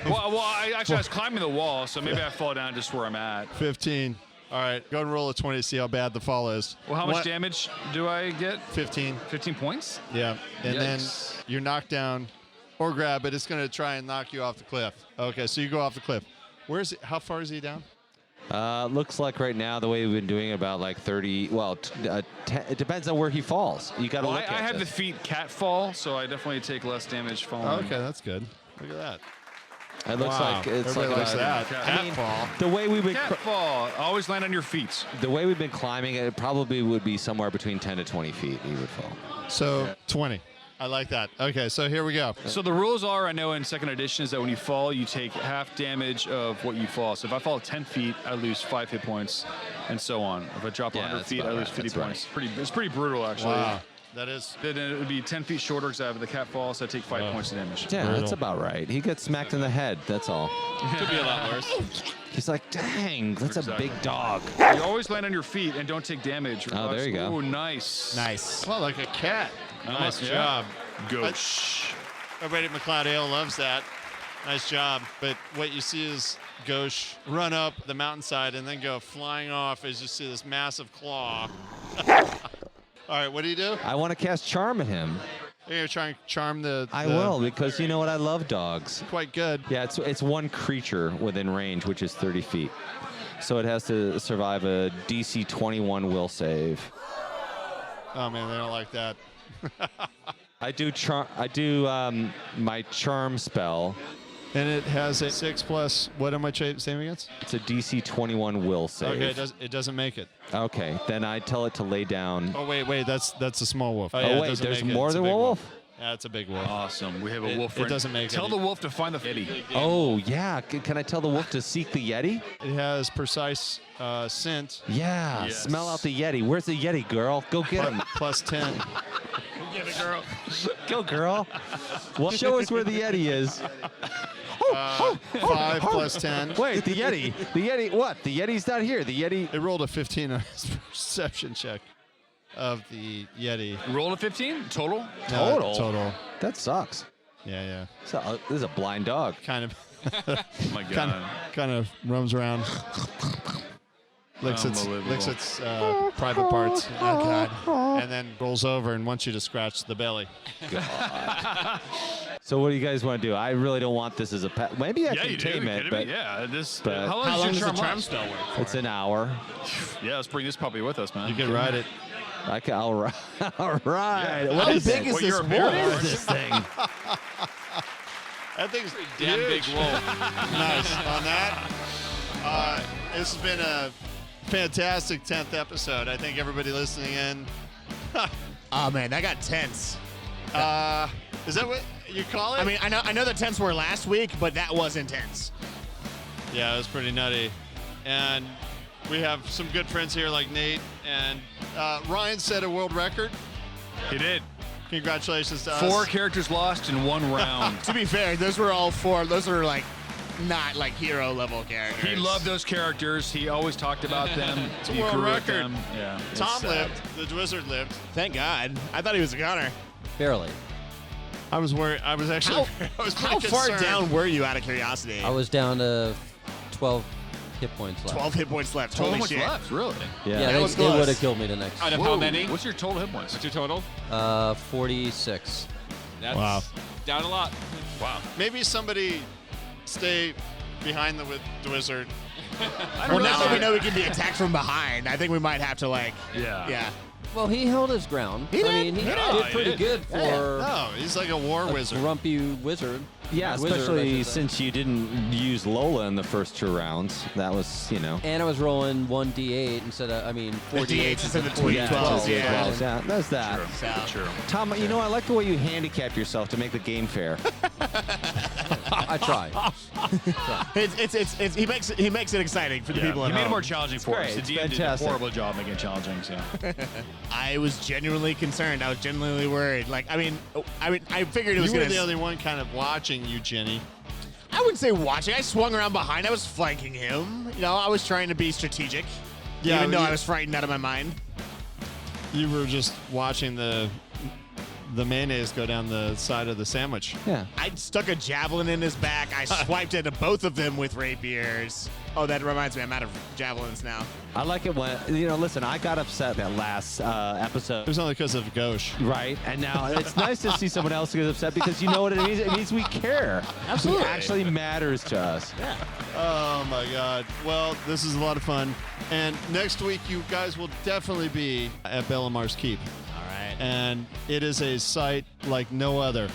well, I was climbing the wall, so maybe I fall down just where I'm at. 15. All right, go and roll a 20 to see how bad the fall is. Well, how much damage do I get? 15. 15 points? Yeah, and Yikes. then you're knocked down or grab it. It's going to try and knock you off the cliff. Okay, so you go off the cliff. Where is it? How far is he down? Looks like right now the way we've been doing about like 30. Well, it depends on where he falls. You got to look at I have this. the feet cat fall, so I definitely take less damage falling. Okay, that's good. Look at that. It looks like it's everybody like likes that. Cat fall. The way we've been cat fall. Always land on your feet. The way we've been climbing, it probably would be somewhere between 10 to 20 feet. He would fall. So 20. I like that. Okay, so here we go. So the rules are, I know in second edition, is that when you fall, you take half damage of what you fall. So if I fall 10 feet, I lose 5 hit points, and so on. If I drop 100 feet, I lose 50 points. It's pretty brutal, actually. Wow. That is. Then it would be 10 feet shorter because I have the cat fall, so I take 5 points of damage. Yeah, that's about right. He gets smacked in the head. That's all. Could be a lot worse. He's like, dang, that's a big dog. You always land on your feet and don't take damage. Oh, there you go. Oh, nice. Nice. Well, like a cat. Nice job. Gauche. Everybody at McLeod Ale loves that. Nice job. But what you see is Gauche run up the mountainside and then go flying off as you see this massive claw. All right, what do you do? I want to cast Charm at him. You're going to try and charm the... I will, because you know what? I love dogs. Quite good. Yeah, it's one creature within range, which is 30 feet. So it has to survive a DC 21 will save. Oh, man, they don't like that. I do my charm spell. And it has a 6 plus, what am I saving against? It's a DC 21 will save. Okay, it doesn't make it. Okay, then I tell it to lay down. Oh, wait, that's a small wolf. Oh, wait, there's more than one wolf? Yeah, it's a big wolf. Awesome. We have a wolf friend. It doesn't make it. Tell the wolf to find the Yeti. Oh, yeah. Can I tell the wolf to seek the Yeti? It has precise scent. Yeah, Yes. smell out the Yeti. Where's the Yeti, girl? Go get him. Plus 10. Get it, girl. Go, girl. Well, show us where the Yeti is. 5 plus 10. Wait, the Yeti. The Yeti, what? The Yeti's not here. The Yeti. It rolled a 15 on his perception check of the Yeti. Roll a 15 total? No, total. That sucks. Yeah. So, this is a blind dog. Kind of. Oh, my God. Kind of roams around. Licks its private parts. Oh, God. And then rolls over and wants you to scratch the belly. So what do you guys want to do? I really don't want this as a pet. Maybe I Yeah, can you do. tame it, Kidding but me? Yeah, this. but- How long, How long does does your the charm charm last? spell work? it's an hour. Yeah, let's bring this puppy with us, man. You can ride it. I'll ride. All right. How big is Well, this you're a wolf? bear. What is this thing? That thing's Damn big huge. wolf. Nice on that. This has been a fantastic 10th episode. I think everybody listening in. Oh man, that got tense. Is that what you call it? I mean, I know the tense were last week, but that was intense. Yeah, it was pretty nutty. And we have some good friends here like Nate. And Ryan set a world record. He did. Congratulations to us. 4 characters lost in 1 round. To be fair, those were all 4. Those were like not like hero level characters. He loved those characters. He always talked about them. It's a He world grew with record. them. Yeah. Tom lived. The wizard lived. Thank God. I thought he was a gunner. Barely. I was worried. I was actually. I was pretty How far concerned. down were you, out of curiosity? I was down to 12 hit points left. 12 hit points left. 12 Holy points shit. left, really? Yeah, that was they close. would have killed me the next. Out of Whoa, how many? What's your total hit points? What's your total? 46. That's Wow. down a lot. Wow. Maybe somebody stay behind the wizard. Well, now that we know we can be attacked from behind, I think we might have to like. Yeah. Yeah. Well, he held his ground. He I did. mean, he Yeah, did he pretty did. good for No, he's like a war a wizard. grumpy wizard. Yeah, Wizard, I especially should say. since you didn't use Lola in the first 2 rounds. That was, And I was rolling 1d8 instead of, 4 D8s d8s instead of 2 4 D12s, D12s. yeah. yeah, that's that. So. True. Tom, you know, I like the way you handicapped yourself to make the game fair. I tried. It's he makes it exciting for the people He at made it home. more challenging for us. great. The It's DM did a fantastic. horrible job making it challenging. So. I was genuinely concerned. I was genuinely worried. Like, I figured it was You were gonna. the only one kind of watching you, Jenny. I wouldn't say watching. I swung around behind. I was flanking him. You know, I was trying to be strategic. Yeah, even though you- I was frightened out of my mind. You were just watching the mayonnaise go down the side of the sandwich. Yeah. I stuck a javelin in his back. I swiped into both of them with rapiers. Oh, that reminds me. I'm out of javelins now. I like it when, listen, I got upset that last episode. It was only because of Gauche. Right, and now it's nice to see someone else get upset because you know what it means? It means we care. Absolutely. It actually matters to us. Oh my God. Well, this is a lot of fun. And next week, you guys will definitely be at Belmar's Keep. All right. And it is a sight like no other.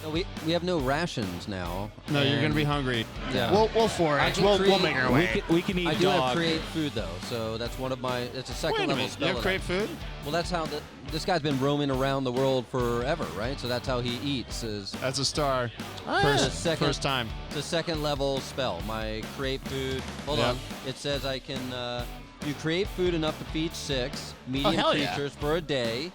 No, we have no rations now. No, you're going to be and- hungry. Yeah. We'll I forage. can We'll create- make our We way. can, we can eat I do have dog. create food though, so that's one of my. It's a second Wait a level minute. spell. You have that I- great food? Well, that's how this guy's been roaming around the world forever, right? So that's how he eats. Is That's a star. the second, First time. It's a second level spell. My create food. Hold Yeah. on. It says I can. You create food enough to feed 6 medium hell yeah. creatures for a day.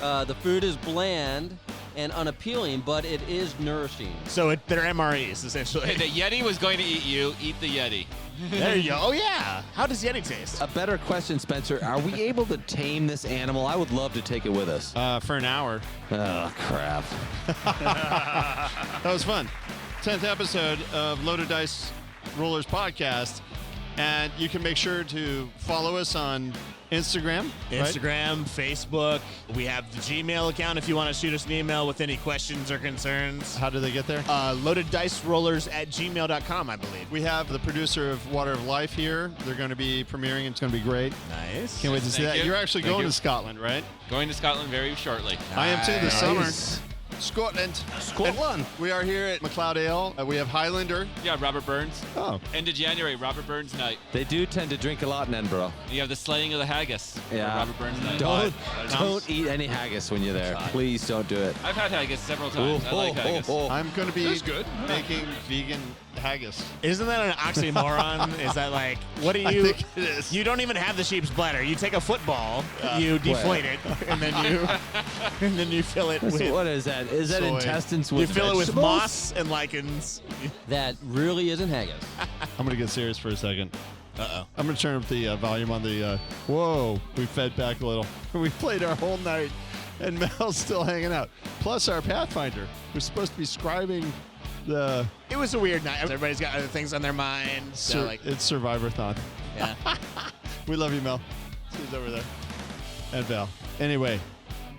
The food is bland and unappealing, but it is nourishing. So they're MREs, essentially. Hey, the Yeti was going to eat you. Eat the Yeti. There you go. Oh, yeah. How does Yeti taste? A better question, Spencer. Are we able to tame this animal? I would love to take it with us. For an hour. Oh, crap. That was fun. 10th episode of Loaded Dice Rollers podcast. And you can make sure to follow us on Instagram. right? Instagram, Facebook. We have the Gmail account if you want to shoot us an email with any questions or concerns. How do they get there? LoadedDiceRollers@gmail.com, I believe. We have the producer of Water of Life here. They're going to be premiering. It's going to be great. Nice. Can't wait to see Thank that. you. You're actually Thank going you. to Scotland, right? Going to Scotland very shortly. I am too this summer. Nice. Scotland. Scotland. And we are here at McLeod Ale. We have Highlander. Yeah, Robert Burns. Oh. End of January, Robert Burns night. They do tend to drink a lot in Edinburgh. You have the slaying of the haggis. for Yeah. Robert Burns night. Don't eat any haggis when you're there. Please don't do it. I've had haggis several times. I like haggis. I'm going to be That's good. making vegan haggis. Isn't that an oxymoron? Is that like, what do I you... think it is. You don't even have the sheep's bladder. You take a football, you deflate it, and then you fill it with... What is that? Is that Soy. intestines with You fill it with vegetables? moss and lichens. That really isn't haggis. I'm going to get serious for a second. Uh-oh. I'm going to turn up the volume on the... whoa, we fed back a little. We played our whole night, and Mel's still hanging out. Plus our Pathfinder, who's supposed to be scribing the... It was a weird night. Everybody's got other things on their mind. So it's Survivor-thon. yeah. We love you, Mel. She's over there. And Val. Anyway,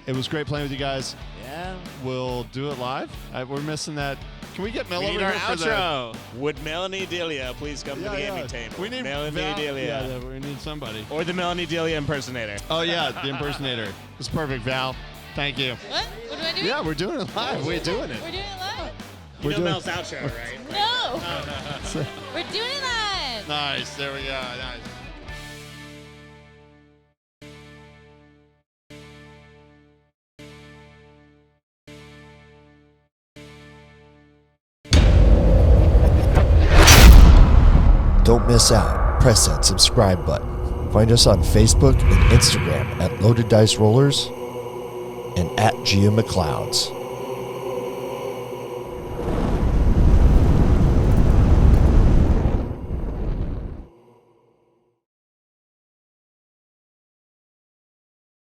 it was great playing with you guys. Yeah. we'll do it live. We're missing that. Can we get Mel We over need our here for outro. Would Melanie Delia please come to the gaming table? We need Melanie Delia. Yeah, we need somebody. Or the Melanie Delia impersonator. Oh, yeah, the impersonator. It's perfect, Val. Thank you. What? What do I do? Yeah, we're doing it live. We're doing it. We're doing it live. You We're know doing- Mel's outro, right? No. We're doing it live. Nice. There we go. Nice. Don't miss out. Press that subscribe button. Find us on Facebook and Instagram at Loaded Dice Rollers and at gmmacleods.